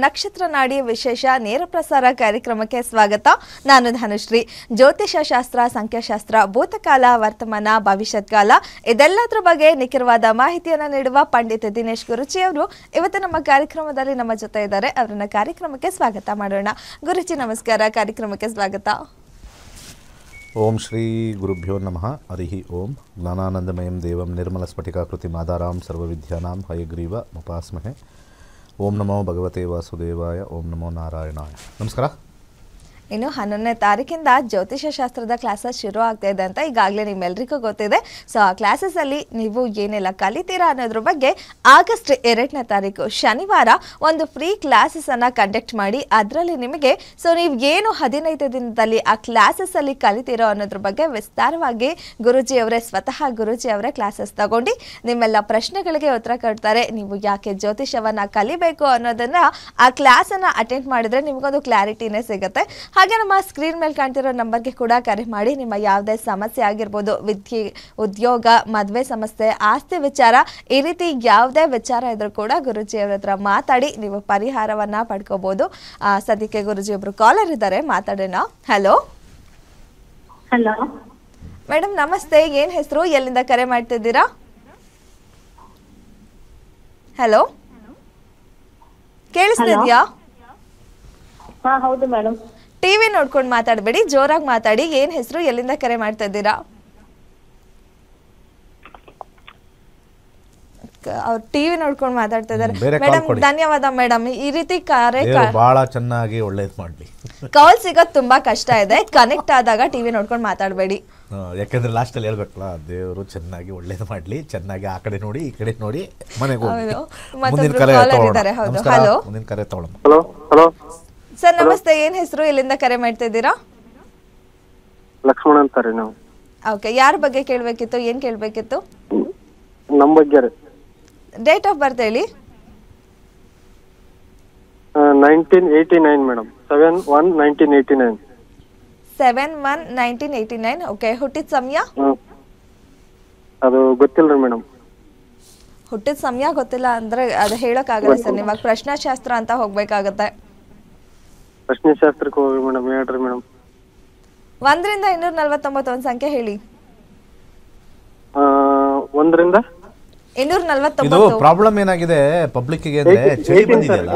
ನಕ್ಷತ್ರ ನಾಡಿ ವಿಶೇಷ ನೇರ ಪ್ರಸಾರ ಕಾರ್ಯಕ್ರಮಕ್ಕೆ ಸ್ವಾಗತ. ನಾನು ಧನುಶ್ರೀ. ಜ್ಯೋತಿಷ ಶಾಸ್ತ್ರ, ಸಂಖ್ಯಾಶಾಸ್ತ್ರ, ಭೂತಕಾಲ, ವರ್ತಮಾನ, ಭವಿಷ್ಯತ್ ಕಾಲ ಇದೆಲ್ಲದರ ಬಗ್ಗೆ ನಿಖರವಾದ ಮಾಹಿತಿಯನ್ನು ನೀಡುವ ಪಂಡಿತ ದಿನೇಶ್ ಗುರುಜಿ ಅವರು ಇವತ್ತು ನಮ್ಮ ಕಾರ್ಯಕ್ರಮದಲ್ಲಿ ನಮ್ಮ ಜೊತೆ ಇದ್ದಾರೆ. ಅವರನ್ನ ಕಾರ್ಯಕ್ರಮಕ್ಕೆ ಸ್ವಾಗತ ಮಾಡೋಣ. ಗುರುಜಿ ನಮಸ್ಕಾರ, ಕಾರ್ಯಕ್ರಮಕ್ಕೆ ಸ್ವಾಗತ. ಓಂ ಶ್ರೀ ಗುರುಭ್ಯೋ ನಮಃ. ಹರಿ ಓಂ. ಜ್ಞಾನಾನಂದಮಯಂ ದೇವಂ ನಿರ್ಮಲ ಸ್ಫಟಿಕಾಕೃತಿ ಮಾದಾರಾಂ ಸರ್ವವಿದ್ಯಾನಾಂ ಹಯಗ್ರೀವ ಮುಪಾಸ್ಮಹೆ. ಓಂ ನಮೋ ಭಗವತೆ ವಾಸುದೇವಾಯ. ಓಂ ನಮೋ ನಾರಾಯಣಾಯ. ನಮಸ್ಕಾರ. ಇನ್ನು 11ನೇ ತಾರೀಕಿಂದ ಜ್ಯೋತಿಷ ಶಾಸ್ತ್ರದ ಕ್ಲಾಸಸ್ ಶುರು ಆಗ್ತಾ ಇದೆ ಅಂತ ಈಗಾಗಲೇ ನಿಮ್ಮೆಲ್ಲರಿಗೂ ಗೊತ್ತಿದೆ. ಸೊ ಆ ಕ್ಲಾಸಸ್ಸಲ್ಲಿ ನೀವು ಏನೆಲ್ಲ ಕಲಿತೀರಾ ಅನ್ನೋದ್ರ ಬಗ್ಗೆ ಆಗಸ್ಟ್ 2ನೇ ತಾರೀಕು ಶನಿವಾರ ಒಂದು ಫ್ರೀ ಕ್ಲಾಸಸ್ಸನ್ನು ಕಂಡಕ್ಟ್ ಮಾಡಿ ಅದರಲ್ಲಿ ನಿಮಗೆ ನೀವು ಏನು 15 ದಿನದಲ್ಲಿ ಆ ಕ್ಲಾಸಸ್ಸಲ್ಲಿ ಕಲಿತೀರೋ ಅನ್ನೋದ್ರ ಬಗ್ಗೆ ವಿಸ್ತಾರವಾಗಿ ಸ್ವತಃ ಗುರೂಜಿ ಅವರೇ ಕ್ಲಾಸಸ್ ತಗೊಂಡು ನಿಮ್ಮೆಲ್ಲ ಪ್ರಶ್ನೆಗಳಿಗೆ ಉತ್ತರ ಕೊಡ್ತಾರೆ. ನೀವು ಯಾಕೆ ಜ್ಯೋತಿಷವನ್ನು ಕಲಿಬೇಕು ಅನ್ನೋದನ್ನು ಆ ಕ್ಲಾಸನ್ನು ಅಟೆಂಡ್ ಮಾಡಿದ್ರೆ ನಿಮಗೊಂದು ಕ್ಲಾರಿಟಿನೇ ಸಿಗುತ್ತೆ. ಹಾಗೆ ನಮ್ಮ ಸ್ಕ್ರೀನ್ ಮೇಲೆ ಕಾಣ್ತಿರೋ ನಂಬರ್ಗೆ ಕೂಡ ಕರೆ ಮಾಡಿ ನಿಮ್ಮ ಯಾವುದೇ ಸಮಸ್ಯೆ ಆಗಿರ್ಬೋದು, ವಿದ್ಯೆ, ಉದ್ಯೋಗ, ಮದುವೆ ಸಮಸ್ಯೆ, ಆಸ್ತಿ ವಿಚಾರ, ಈ ರೀತಿ ಯಾವುದೇ ವಿಚಾರ ಇದ್ರೂ ಕೂಡ ಗುರುಜಿ ಅವ್ರ ಹತ್ರ ಮಾತಾಡಿ ನೀವು ಪರಿಹಾರವನ್ನ ಪಡ್ಕೋಬಹುದು. ಸದ್ಯಕ್ಕೆ ಗುರುಜಿ ಒಬ್ರು ಕಾಲರ್ ಇದ್ದಾರೆ, ಮಾತಾಡೋಣ. ಹಲೋ ಹಲೋ ಮೇಡಮ್ ನಮಸ್ತೆ. ಏನ್ ಹೆಸರು, ಎಲ್ಲಿಂದ ಕರೆ ಮಾಡ್ತಿದ್ದೀರಾ? ಹಲೋ ಕೇಳಿಸ್ತಿದ್ಯಾ? ಹಾ ಹೌದು ಮೇಡಮ್. ಟಿವಿ ನೋಡ್ಕೊಂಡು ಮಾತಾಡಬೇಡಿ, ಜೋರಾಗಿ ಮಾತಾಡಿ. ಏನ್ ಹೆಸರು, ಎಲ್ಲಿಂದ ಕರೆ ಮಾಡ್ತಾ ಇದ್ದೀರಾ? ಅವ್ರು ಟಿವಿ ನೋಡ್ಕೊಂಡು ಮಾತಾಡ್ತಾ ಇದ್ದಾರೆ. ಮೇಡಮ್ ಧನ್ಯವಾದ ಮೇಡಮ್. ಈ ರೀತಿ ಕರೆ ಬಹಳ ಚೆನ್ನಾಗಿ ಒಳ್ಳೇದು ಮಾಡ್ಲಿ. ಕಾಲ್ ಸಿಗೋದು ತುಂಬಾ ಕಷ್ಟ ಇದೆ. ಕನೆಕ್ಟ್ ಆದಾಗ ಟಿವಿ ನೋಡ್ಕೊಂಡು ಮಾತಾಡಬೇಡಿ. ಯಾಕಂದ್ರೆ ಲಾಸ್ಟ್ ಅಲ್ಲಿ ಹೇಳ್ಬೇಕಲ್ಲ, ದೇವರು ಚೆನ್ನಾಗಿ ಒಳ್ಳೇದು ಮಾಡ್ಲಿ, ಚೆನ್ನಾಗಿ ಆ ಕಡೆ ನೋಡಿ ಈ ಕಡೆ ನೋಡಿ ಮನೆಗೆ ಹೋಗಿ. ಮುಂದಿನ ಕರೆ ತಗೊಳ್ಳೋಣ. ಹಲೋ ಹಲೋ ಸರ್ ನಮಸ್ತೆ. ಏನ್ ಹೆಸರು, ಎಲ್ಲಿಂದ ಕರೆ ಮಾಡ್ತಾ ಇದ್ದೀರಾ? ಲಕ್ಷ್ಮಣ ಅಂತಾರೆ ನಾವು. ಓಕೆ, ಯಾರ ಬಗ್ಗೆ ಕೇಳಬೇಕಿತ್ತು, ಏನ್ ಕೇಳಬೇಕಿತ್ತು? ನಮ್ಮ ಬಗ್ಗೆ. ಡೇಟ್ ಆಫ್ ಬರ್ತ್ ಹೇಳಿ. 1989 ಮೇಡಮ್. 7/1/1989. 7/1/1989. ಓಕೆ, ಹುಟ್ಟಿದ ಸಮಯ? ಅದು ಗೊತ್ತಿಲ್ಲ ಮೇಡಮ್. ಹುಟ್ಟಿದ ಸಮಯ ಗೊತ್ತಿಲ್ಲ ಅಂದ್ರೆ ಅದು ಹೇಳಕ್ಕಾಗಲ್ಲ ಸರ್. ನಿಮಗೆ ಪ್ರಶ್ನಾಶಾಸ್ತ್ರ ಅಂತ ಹೋಗ್ಬೇಕಾಗತ್ತೆ. ಪ್ರಶ್ನೆಶಾಸ್ತ್ರಕ್ಕೆ ಹೋಗಿ ಮೇಡಮ್. ಹೇಳ್ರಿ ಮೇಡಮ್. 1ರಿಂದ 249 ಒಂದು ಸಂಖ್ಯೆ ಹೇಳಿ. 1ರಿಂದ 249. ಪ್ರಾಬ್ಲಮ್ ಏನಾಗಿದೆ ಪಬ್ಲಿಕ್ ಗೆ ಅಂದ್ರೆ ಚಳಿ ಬಂದಿದೆಯಲ್ಲ,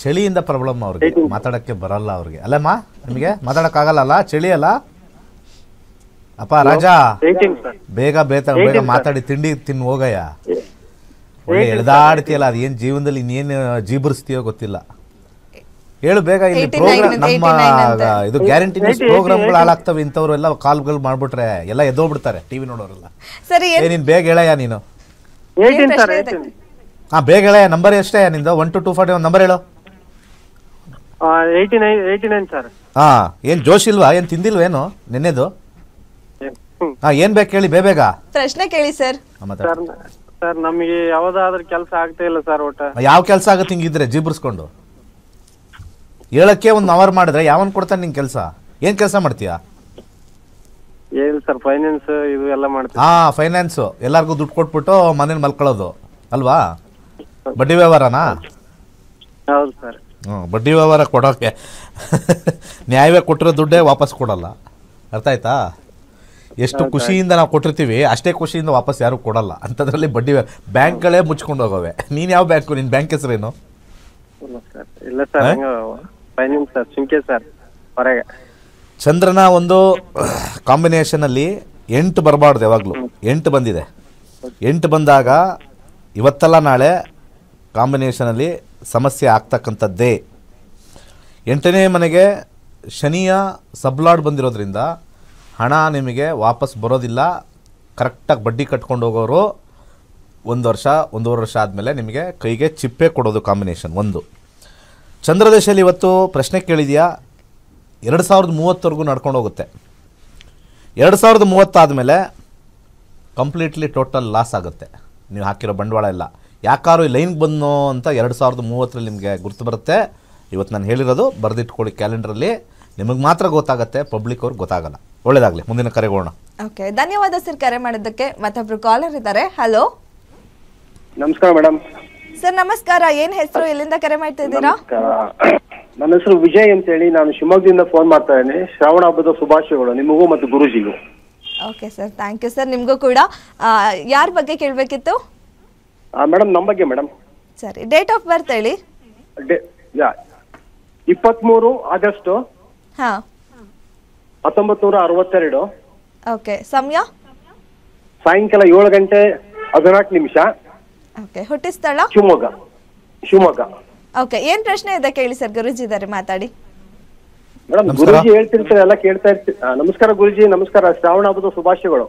ಚಳಿಯಿಂದ ಪ್ರಾಬ್ಲಮ್. ಅವ್ರಿಗೆ ಮಾತಾಡಕ್ಕೆ ಬರಲ್ಲ ಅವ್ರಿಗೆ. ಅಲ್ಲಮ್ಮ, ನಿಮಗೆ ಮಾತಾಡಕ್ ಆಗಲ್ಲ, ಚಳಿ ಅಲ್ಲ ಅಪ್ಪ ರಾಜಾ. ಬೇಗ ಬೇಗ ಮಾತಾಡಿ ತಿಂಡಿ ತಿನ್ ಹೋಗಯ್ಯ. ಒಳ್ಳೆ ಎಳ್ದಾಡ್ತೀಯಲ್ಲ, ಅದೇನ್ ಜೀವನದಲ್ಲಿ ಇನ್ನೇನು ಜೀಬರಿಸ್ತೀಯೋ ಗೊತ್ತಿಲ್ಲ. ಹೇಳು ಬೇಗ. ಇಲ್ಲಿ ಪ್ರೋಗ್ರಾಮ್ ನಮ್ಮ ಇದು ಗ್ಯಾರಂಟಿ ನ್ಯೂಸ್ ಪ್ರೋಗ್ರಾಮ್ಗಳು ಹಾಳಾಗ್ತವೆ. ಇಂಥವ್ರು ಎಲ್ಲ ಕಾಲ್ಗಳು ಮಾಡ್ಬಿಟ್ರೆ ಎಲ್ಲ ಎದ್ದೋಗ್ಬಿಡ್ತಾರೆ ಟಿವಿ ನೋಡೋರೆಲ್ಲ. ನೀನ್ ಬೇಗ ಹೇಳಯ್ಯ ನೀನು. ಹಾ ಬೇಗ ಹೇಳಯ್ಯ. ನಂಬರ್ ಎಷ್ಟೇ ನಿಂದು? 1 to 241 ನಂಬರ್ ಹೇಳು. 89 ಸರ್. ಹಾ, ಏನ್ ಜೋಶ್ ಇಲ್ವಾ? ಏನ್ ತಿಂದಿಲ್ವೇನು ನೆನ್ನೆದು? ಹಾ, ಏನ್ ಬೇಕು ಹೇಳಿ ಬೇಗ. ಪ್ರಶ್ನೆ ಕೇಳಿ ಸರ್. ಸರ್ ನಮಗೆ ಯಾವ್ದಾದ್ರು ಕೆಲಸ ಆಗ್ತಾ ಇಲ್ಲ ಸರ್. ಒಟ್ಟ ಯಾವ ಕೆಲಸ ಆಗುತ್ತೆ ಹಿಂಗಿದ್ರೆ ಜೀಬ್ರಿಸ್ಕೊಂಡು? ಹೇಳಕ್ಕೆ 1 ಅವರ್ ಮಾಡಿದ್ರೆ ಯಾವನ್ ಕೊಡ್ತಾನೆ ನಿಂಗೆ ಕೆಲಸ? ಏನ್ ಕೆಲಸ ಮಾಡ್ತೀಯಾ? ಏನ್ ಸರ್, ಫೈನಾನ್ಸ್ ಇದು ಎಲ್ಲ ಮಾಡ್ತೀವಿ. ಹಾ, ಫೈನಾನ್ಸ್. ಎಲ್ಲಾರ್ಗು ದುಡ್ಡು ಕೊಟ್ಬಿಟ್ಟು ಮನೇಲಿ ಮಲ್ಕೊಳ್ಳೋದು ಅಲ್ವಾ? ಬಡ್ಡಿ ವ್ಯವಹಾರನಾ? ಹೌದು ಸರ್. ಬಡ್ಡಿ ವ್ಯವಹಾರ ಕೊಡೋಕೆ ನ್ಯಾಯವೇ ಕೊಟ್ಟಿರೋ ದುಡ್ಡೇ ವಾಪಸ್ ಕೊಡಲ್ಲ. ಅರ್ಥ ಆಯ್ತಾ? ಎಷ್ಟು ಖುಷಿಯಿಂದ ನಾವು ಕೊಟ್ಟಿರ್ತೀವಿ ಅಷ್ಟೇ ಖುಷಿಯಿಂದ ವಾಪಸ್ ಯಾರು ಕೊಡಲ್ಲ. ಅಂಥದ್ರಲ್ಲಿ ಬಡ್ಡಿ ಬ್ಯಾಂಕ್ಗಳೇ ಮುಚ್ಕೊಂಡು ಹೋಗವೆ. ನೀನ್ ಯಾವ ಬ್ಯಾಂಕು? ನಿನ್ ಬ್ಯಾಂಕ್ ಹೆಸರೇನು? ಇಲ್ಲ ಸರ್, ಫೈನಾನ್ಸ್ ಸರ್. ಸುಂಕೆ ಸರ್ ಹೊರಗೆ. ಚಂದ್ರನ ಒಂದು ಕಾಂಬಿನೇಷನ್ ಅಲ್ಲಿ 8 ಬರಬಾರ್ದು ಯಾವಾಗಲೂ. 8 ಬಂದಿದೆ. 8 ಬಂದಾಗ ಇವತ್ತಲ್ಲ ನಾಳೆ ಕಾಂಬಿನೇಷನಲ್ಲಿ ಸಮಸ್ಯೆ ಆಗ್ತಕ್ಕಂಥದ್ದೇ. 8ನೇ ಮನೆಗೆ ಶನಿಯ ಸಬ್ಲಾಡ್ ಬಂದಿರೋದ್ರಿಂದ ಹಣ ನಿಮಗೆ ವಾಪಸ್ ಬರೋದಿಲ್ಲ. ಕರೆಕ್ಟಾಗಿ ಬಡ್ಡಿ ಕಟ್ಕೊಂಡು ಹೋಗೋರು 1 ವರ್ಷ 1.5 ವರ್ಷ ಆದಮೇಲೆ ನಿಮಗೆ ಕೈಗೆ ಚಿಪ್ಪೆ ಕೊಡೋದು ಕಾಂಬಿನೇಷನ್ 1. ಚಂದ್ರದೇಶದಲ್ಲಿ ಇವತ್ತು ಪ್ರಶ್ನೆ ಕೇಳಿದೆಯಾ, 2030ವರೆಗೂ ನಡ್ಕೊಂಡು ಹೋಗುತ್ತೆ. 2030 ಆದಮೇಲೆ ಕಂಪ್ಲೀಟ್ಲಿ ಟೋಟಲ್ ಲಾಸ್ ಆಗುತ್ತೆ ನೀವು ಹಾಕಿರೋ ಬಂಡವಾಳ ಎಲ್ಲ. ಯಾಕಾರು ಈ ಲೈನ್ಗೆ ಬಂದೋ ಅಂತ 2030ರಲ್ಲಿ ನಿಮಗೆ ಗುರ್ತು ಬರುತ್ತೆ. ಇವತ್ತು ನಾನು ಹೇಳಿರೋದು ಬರೆದಿಟ್ಕೊಳ್ಳಿ ಕ್ಯಾಲೆಂಡ್ರಲ್ಲಿ. ನಿಮಗೆ ಮಾತ್ರ ಗೊತ್ತಾಗುತ್ತೆ, ಪಬ್ಲಿಕ್ ಅವ್ರಿಗೆ ಗೊತ್ತಾಗಲ್ಲ. ಒಳ್ಳೇದಾಗಲಿ. ಮುಂದಿನ ಕರೆಗೋಣ. ಓಕೆ, ಧನ್ಯವಾದ ಸರ್ ಕರೆ ಮಾಡಿದ್ದಕ್ಕೆ. ಮತ್ತೊಬ್ರು ಕಾಲರ್ ಇದ್ದಾರೆ. ಹಲೋ ನಮಸ್ಕಾರ ಮೇಡಮ್. ಸರ್ ನಮಸ್ಕಾರ, ಏನ್ ಹೆಸರು, ಎಲ್ಲಿಂದ ಕರೆ ಮಾಡ್ತಾ ಇದ್ದೀರಾ? ನನ್ನ ಹೆಸರು ವಿಜಯ್ ಅಂತ ಹೇಳಿ, ನಾನು ಶಿವಮೊಗ್ಗದಿಂದ ಫೋನ್ ಮಾಡ್ತಾ ಇದ್ದೀನಿ. ಶ್ರಾವಣ ಹಬ್ಬದ ಶುಭಾಶಯಗಳು ನಿಮಗೂ ಮತ್ತು ಗುರುಜಿಗೂ. Okay sir, thank you sir. ನಿಮಗೂ ಕೂಡ. ಯಾರ ಬಗ್ಗೆ ಕೇಳಬೇಕಿತ್ತು ಮೇಡಮ್? ನಮ್ಮ ಬಗ್ಗೆ ಮೇಡಮ್. ಸರಿ, ಡೇಟ್ ಆಫ್ ಬರ್ತ್ ಹೇಳಿ. 23 ಆಗಸ್ಟ್ ಹಾ 1962. ಓಕೆ, ಸಮಯ ಸಾಯಂಕಾಲ 7 ಗಂಟೆ 14 ನಿಮಿಷ. ಓಕೆ, ಹುಟ್ಟಿದ ಸ್ಥಳ ಶಿವಮೊಗ್ಗ. ಓಕೆ, ಏನ್ ಪ್ರಶ್ನೆ ಇದೆ ಕೇಳಿ ಸರ್, ಗುರುಜಿ ಇದ್ದಾರೆ, ಮಾತಾಡಿ. ಮೇಡಮ್, ಗುರುಜಿ ಹೇಳ್ತಿರ್ತಾರೆ, ಎಲ್ಲ ಕೇಳ್ತಾ ಇರ್ತೀವಿ. ನಮಸ್ಕಾರ ಗುರುಜಿ. ನಮಸ್ಕಾರ. ಶ್ರಾವಣ ಹಬ್ಬದ ಶುಭಾಶಯಗಳು.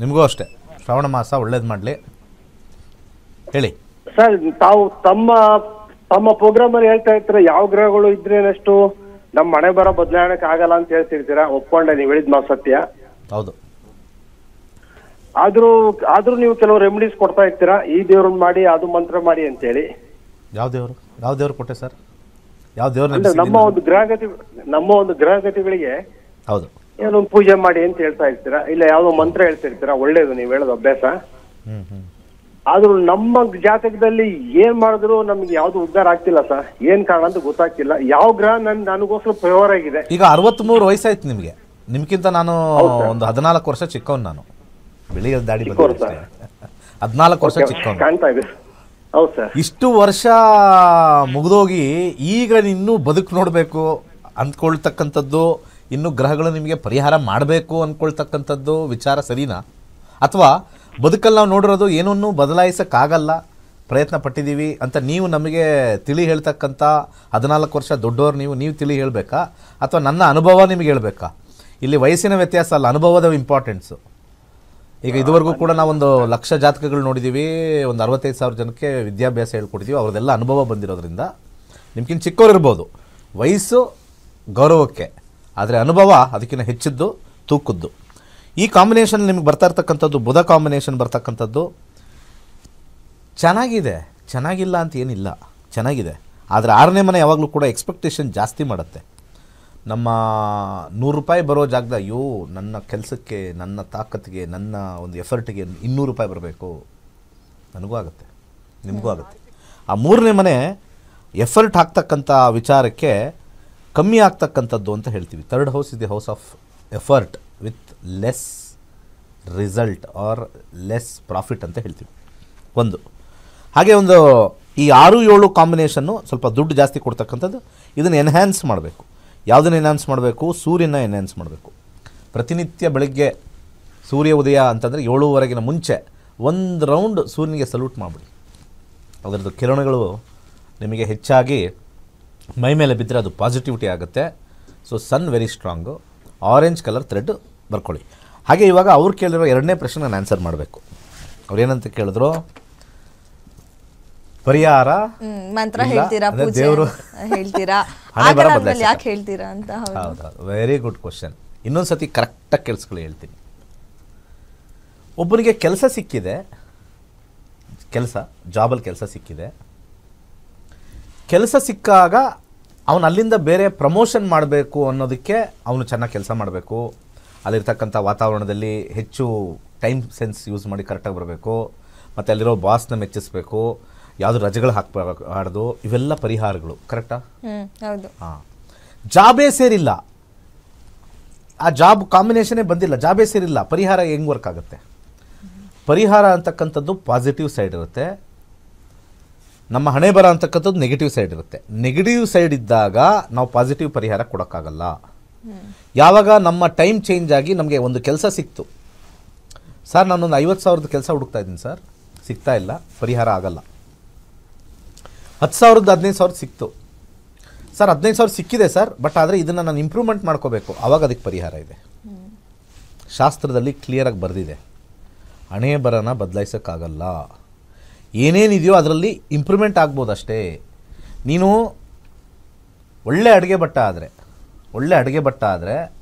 ನಿಮಗೂ ಅಷ್ಟೇ, ಶ್ರಾವಣ ಮಾಸ ಒಳ್ಳೇದು ಮಾಡಲಿ. ಹೇಳಿ ಸರ್, ತಾವು ತಮ್ಮ ಪ್ರೋಗ್ರಾಮ್ ಅಲ್ಲಿ ಹೇಳ್ತಾ ಇರ್ತೀರ, ಯಾವ ಗ್ರಹಗಳು ಇದ್ರೇನಷ್ಟು ನಮ್ಮ ಮನೆ ಬರೋ ಬದಲಾವಣೆಗೆ ಆಗಲ್ಲ ಅಂತ ಹೇಳ್ತಿರ್ತೀರಾ. ಒಪ್ಕೊಂಡೆ, ನೀವು ಹೇಳಿದ್ ಮಾತು ಸತ್ಯ. ಹೌದು. ಆದ್ರೂ ನೀವು ಕೆಲವು ರೆಮಿಡೀಸ್ ಕೊಡ್ತಾ ಇರ್ತೀರಾ, ಈ ದೇವ್ರನ್ನ ಮಾಡಿ ಅದು ಮಂತ್ರ ಮಾಡಿ ಅಂತ ಹೇಳಿ. ಯಾವ ದೇವರು ಕೊಟ್ಟೆ ಸರ್? ಯಾವ ದೇವ್ರು? ನಮ್ಮ ಒಂದು ಗ್ರಹಗತಿಗಳಿಗೆ ಹೌದು, ಏನೋ ಒಂದು ಪೂಜೆ ಮಾಡಿ ಅಂತ ಹೇಳ್ತಾ ಇರ್ತೀರಾ, ಇಲ್ಲ ಯಾವ್ದೋ ಮಂತ್ರ ಹೇಳ್ತಿರ್ತೀರಾ. ಒಳ್ಳೇದು ನೀವು ಹೇಳೋದು ಅಭ್ಯಾಸ. ಆದ್ರೂ ನಮ್ಮ ಜಾತಕದಲ್ಲಿ ಏನ್ ಮಾಡಿದ್ರು ನಮ್ಗೆ ಯಾವ್ದು ಉದ್ಧಾರ ಆಗ್ತಿಲ್ಲ ಸರ್. ಏನ್ ಕಾರಣ ಅಂತ ಗೊತ್ತಾಗ್ತಿಲ್ಲ. ಯಾವ ಗ್ರಹ ನನಗೋಸ್ಕರ ಫೇವರ್ ಆಗಿದೆ. ಈಗ 63 ವಯಸ್ಸಾಯ್ತು ನಿಮ್ಗೆ. ನಿಮ್ಗಿಂತ ನಾನು ಒಂದು 14 ವರ್ಷ ಚಿಕ್ಕವನು. ನಾನು ಬೆಳಿಗ್ಗೆ ದಾಡಿ ಬಂದ 14 ವರ್ಷ ಚಿಕ್ಕವನು ಕಾಣ್ತಾ ಇದೆ. ಹೌದು ಸರ್. ಇಷ್ಟು ವರ್ಷ ಮುಗಿದೋಗಿ ಈಗ ಇನ್ನೂ ಬದುಕು ನೋಡಬೇಕು ಅಂದ್ಕೊಳ್ತಕ್ಕಂಥದ್ದು, ಇನ್ನು ಗ್ರಹಗಳು ನಿಮಗೆ ಪರಿಹಾರ ಮಾಡಬೇಕು ಅಂದ್ಕೊಳ್ತಕ್ಕಂಥದ್ದು ವಿಚಾರ ಸರಿನಾ? ಅಥವಾ ಬದುಕಲ್ಲಿ ನಾವು ನೋಡಿರೋದು ಏನನ್ನೂ ಬದಲಾಯಿಸೋಕ್ಕಾಗಲ್ಲ, ಪ್ರಯತ್ನ ಪಟ್ಟಿದ್ದೀವಿ ಅಂತ ನೀವು ನಮಗೆ ತಿಳಿ ಹೇಳ್ತಕ್ಕಂಥ 14 ವರ್ಷ ದೊಡ್ಡವ್ರು ನೀವು ತಿಳಿ ಹೇಳಬೇಕಾ, ಅಥವಾ ನನ್ನ ಅನುಭವ ನಿಮಗೆ ಹೇಳಬೇಕಾ? ಇಲ್ಲಿ ವಯಸ್ಸಿನ ವ್ಯತ್ಯಾಸ ಅಲ್ಲ, ಅನುಭವದ ಇಂಪಾರ್ಟೆನ್ಸು. ಈಗ ಇದುವರೆಗೂ ಕೂಡ ನಾವೊಂದು 1,00,000 ಜಾತಕಗಳು ನೋಡಿದ್ದೀವಿ, ಒಂದು 65,000 ಜನಕ್ಕೆ ವಿದ್ಯಾಭ್ಯಾಸ ಹೇಳ್ಕೊಟ್ಟಿದ್ದೀವಿ. ಅವ್ರದ್ದೆಲ್ಲ ಅನುಭವ ಬಂದಿರೋದ್ರಿಂದ ನಿಮ್ಗಿಂತ ಚಿಕ್ಕವ್ರು ಇರ್ಬೋದು. ವಯಸ್ಸು ಗೌರವಕ್ಕೆ, ಆದರೆ ಅನುಭವ ಅದಕ್ಕಿಂತ ಹೆಚ್ಚಿದ್ದು, ತೂಕದ್ದು. ಈ ಕಾಂಬಿನೇಷನ್ ನಿಮ್ಗೆ ಬರ್ತಾ ಇರ್ತಕ್ಕಂಥದ್ದು, ಬುಧ ಕಾಂಬಿನೇಷನ್ ಬರ್ತಕ್ಕಂಥದ್ದು ಚೆನ್ನಾಗಿಲ್ಲ ಅಂತ ಏನಿಲ್ಲ, ಚೆನ್ನಾಗಿದೆ. ಆದರೆ 6ನೇ ಮನೆ ಯಾವಾಗಲೂ ಕೂಡ ಎಕ್ಸ್ಪೆಕ್ಟೇಷನ್ ಜಾಸ್ತಿ ಮಾಡುತ್ತೆ. ನಮ್ಮ 100 ರೂಪಾಯಿ ಬರೋ ಜಾಗದ, ಅಯ್ಯೋ ನನ್ನ ಕೆಲಸಕ್ಕೆ, ನನ್ನ ತಾಕತ್ತಿಗೆ, ನನ್ನ ಒಂದು ಎಫರ್ಟಿಗೆ 200 ರೂಪಾಯಿ ಬರಬೇಕು, ನನಗೂ ಆಗುತ್ತೆ, ನಿಮಗೂ ಆಗುತ್ತೆ. ಆ 3ನೇ ಮನೆ ಎಫರ್ಟ್ ಹಾಕ್ತಕ್ಕಂಥ ವಿಚಾರಕ್ಕೆ ಕಮ್ಮಿ ಆಗ್ತಕ್ಕಂಥದ್ದು ಅಂತ ಹೇಳ್ತೀವಿ. 3rd house is the house of effort with less result or less profit ಅಂತ ಹೇಳ್ತೀವಿ. ಒಂದು ಹಾಗೆ ಒಂದು ಈ 6-7 ಕಾಂಬಿನೇಷನ್ನು ಸ್ವಲ್ಪ ದುಡ್ಡು ಜಾಸ್ತಿ ಕೊಡ್ತಕ್ಕಂಥದ್ದು. ಇದನ್ನು ಎನ್ಹ್ಯಾನ್ಸ್ ಮಾಡಬೇಕು. ಯಾವುದನ್ನು ಎನ್ಹ್ಯಾನ್ಸ್ ಮಾಡಬೇಕು? ಸೂರ್ಯನ ಎನ್ಹ್ಯಾನ್ಸ್ ಮಾಡಬೇಕು. ಪ್ರತಿನಿತ್ಯ ಬೆಳಗ್ಗೆ ಸೂರ್ಯ ಉದಯ ಅಂತಂದರೆ 7:15 ಮುಂಚೆ ಒಂದು ರೌಂಡ್ ಸೂರ್ಯನಿಗೆ ಸಲ್ಯೂಟ್ ಮಾಡಿಬಿಡಿ. ಅದರದ್ದು ಕಿರಣಗಳು ನಿಮಗೆ ಹೆಚ್ಚಾಗಿ ಮೈ ಮೇಲೆ ಬಿದ್ದರೆ ಅದು ಪಾಸಿಟಿವಿಟಿ ಆಗುತ್ತೆ. So sun very strong. Orange colour thread ಬರ್ಕೊಳ್ಳಿ. ಹಾಗೆ ಇವಾಗ ಅವ್ರು ಕೇಳಿರೋ 2ನೇ ಪ್ರಶ್ನೆ ನಾನು ಆನ್ಸರ್ ಮಾಡಬೇಕು. ಅವ್ರೇನಂತ ಕೇಳಿದ್ರು, ಪರಿಹಾರ ಮಂತ್ರ ಹೇಳ್ತೀರಾ, ದೇವರು ಹೇಳ್ತೀರಾ, ಯಾಕೆ ಹೇಳ್ತೀರಾ ಅಂತ. ಹೌದು, ವೆರಿ ಗುಡ್ ಕ್ವಶನ್. ಇನ್ನೊಂದು ಸತಿ ಕರೆಕ್ಟಾಗಿ ಕೇಳಿಸ್ಕೊಳ್ಳಿ, ಹೇಳ್ತೀನಿ. ಒಬ್ಬನಿಗೆ ಕೆಲಸ ಸಿಕ್ಕಿದೆ, ಜಾಬಲ್ಲಿ ಕೆಲಸ ಸಿಕ್ಕಿದೆ. ಕೆಲಸ ಸಿಕ್ಕಾಗ ಅವನು ಅಲ್ಲಿಂದ ಬೇರೆ ಪ್ರಮೋಷನ್ ಮಾಡಬೇಕು ಅನ್ನೋದಕ್ಕೆ ಅವನು ಚೆನ್ನಾಗಿ ಕೆಲಸ ಮಾಡಬೇಕು. ಅಲ್ಲಿರ್ತಕ್ಕಂಥ ವಾತಾವರಣದಲ್ಲಿ ಹೆಚ್ಚು ಟೈಮ್ ಸೆನ್ಸ್ ಯೂಸ್ ಮಾಡಿ ಕರೆಕ್ಟಾಗಿ ಬರಬೇಕು. ಮತ್ತು ಅಲ್ಲಿರೋ ಬಾಸ್ನ ಮೆಚ್ಚಿಸ್ಬೇಕು. ಯಾವುದು ರಜೆಗಳು ಹಾಕಬಾರ್ದು. ಇವೆಲ್ಲ ಪರಿಹಾರಗಳು. ಕರೆಕ್ಟಾ? ಹೌದು. ಹಾಂ. ಜಾಬೇ ಸೇರಿಲ್ಲ, ಆ ಜಾಬ್ ಕಾಂಬಿನೇಷನೇ ಬಂದಿಲ್ಲ, ಜಾಬೇ ಸೇರಿಲ್ಲ, ಪರಿಹಾರ ಹೆಂಗೆ ವರ್ಕ್ ಆಗುತ್ತೆ? ಪರಿಹಾರ ಅಂತಕ್ಕಂಥದ್ದು ಪಾಸಿಟಿವ್ ಸೈಡ್ ಇರುತ್ತೆ, ನಮ್ಮ ಹಣೆ ಬರ ಅಂತಕ್ಕಂಥದ್ದು ನೆಗೆಟಿವ್ ಸೈಡ್ ಇರುತ್ತೆ. ನೆಗೆಟಿವ್ ಸೈಡ್ ಇದ್ದಾಗ ನಾವು ಪಾಸಿಟಿವ್ ಪರಿಹಾರ ಕೊಡೋಕ್ಕಾಗಲ್ಲ. ಯಾವಾಗ ನಮ್ಮ ಟೈಮ್ ಚೇಂಜ್ ಆಗಿ ನಮಗೆ ಒಂದು ಕೆಲಸ ಸಿಕ್ತು, ಸರ್ ನಾನೊಂದು 50,000 ಕೆಲಸ ಹುಡುಕ್ತಾ ಇದ್ದೀನಿ ಸರ್, ಸಿಗ್ತಾ ಇಲ್ಲ, ಪರಿಹಾರ ಆಗಲ್ಲ. 10,000 15,000 ಸಿಕ್ತು, ಸರ್ 15,000 ಸಿಕ್ಕಿದೆ ಸರ್, ಬಟ್ ಆದರೆ ಇದನ್ನು ನಾನು ಇಂಪ್ರೂವ್ಮೆಂಟ್ ಮಾಡ್ಕೋಬೇಕು, ಆವಾಗ ಅದಕ್ಕೆ ಪರಿಹಾರ ಇದೆ. ಶಾಸ್ತ್ರದಲ್ಲಿ ಕ್ಲಿಯರಾಗಿ ಬರೆದಿದೆ, ಹಣೆ ಬರನ ಬದಲಾಯಿಸೋಕ್ಕಾಗಲ್ಲ. ಏನೇನಿದೆಯೋ ಅದರಲ್ಲಿ ಇಂಪ್ರೂವ್ಮೆಂಟ್ ಆಗ್ಬೋದು ಅಷ್ಟೇ. ನೀನು ಒಳ್ಳೆ ಅಡುಗೆ ಭಟ್ಟ ಆದರೆ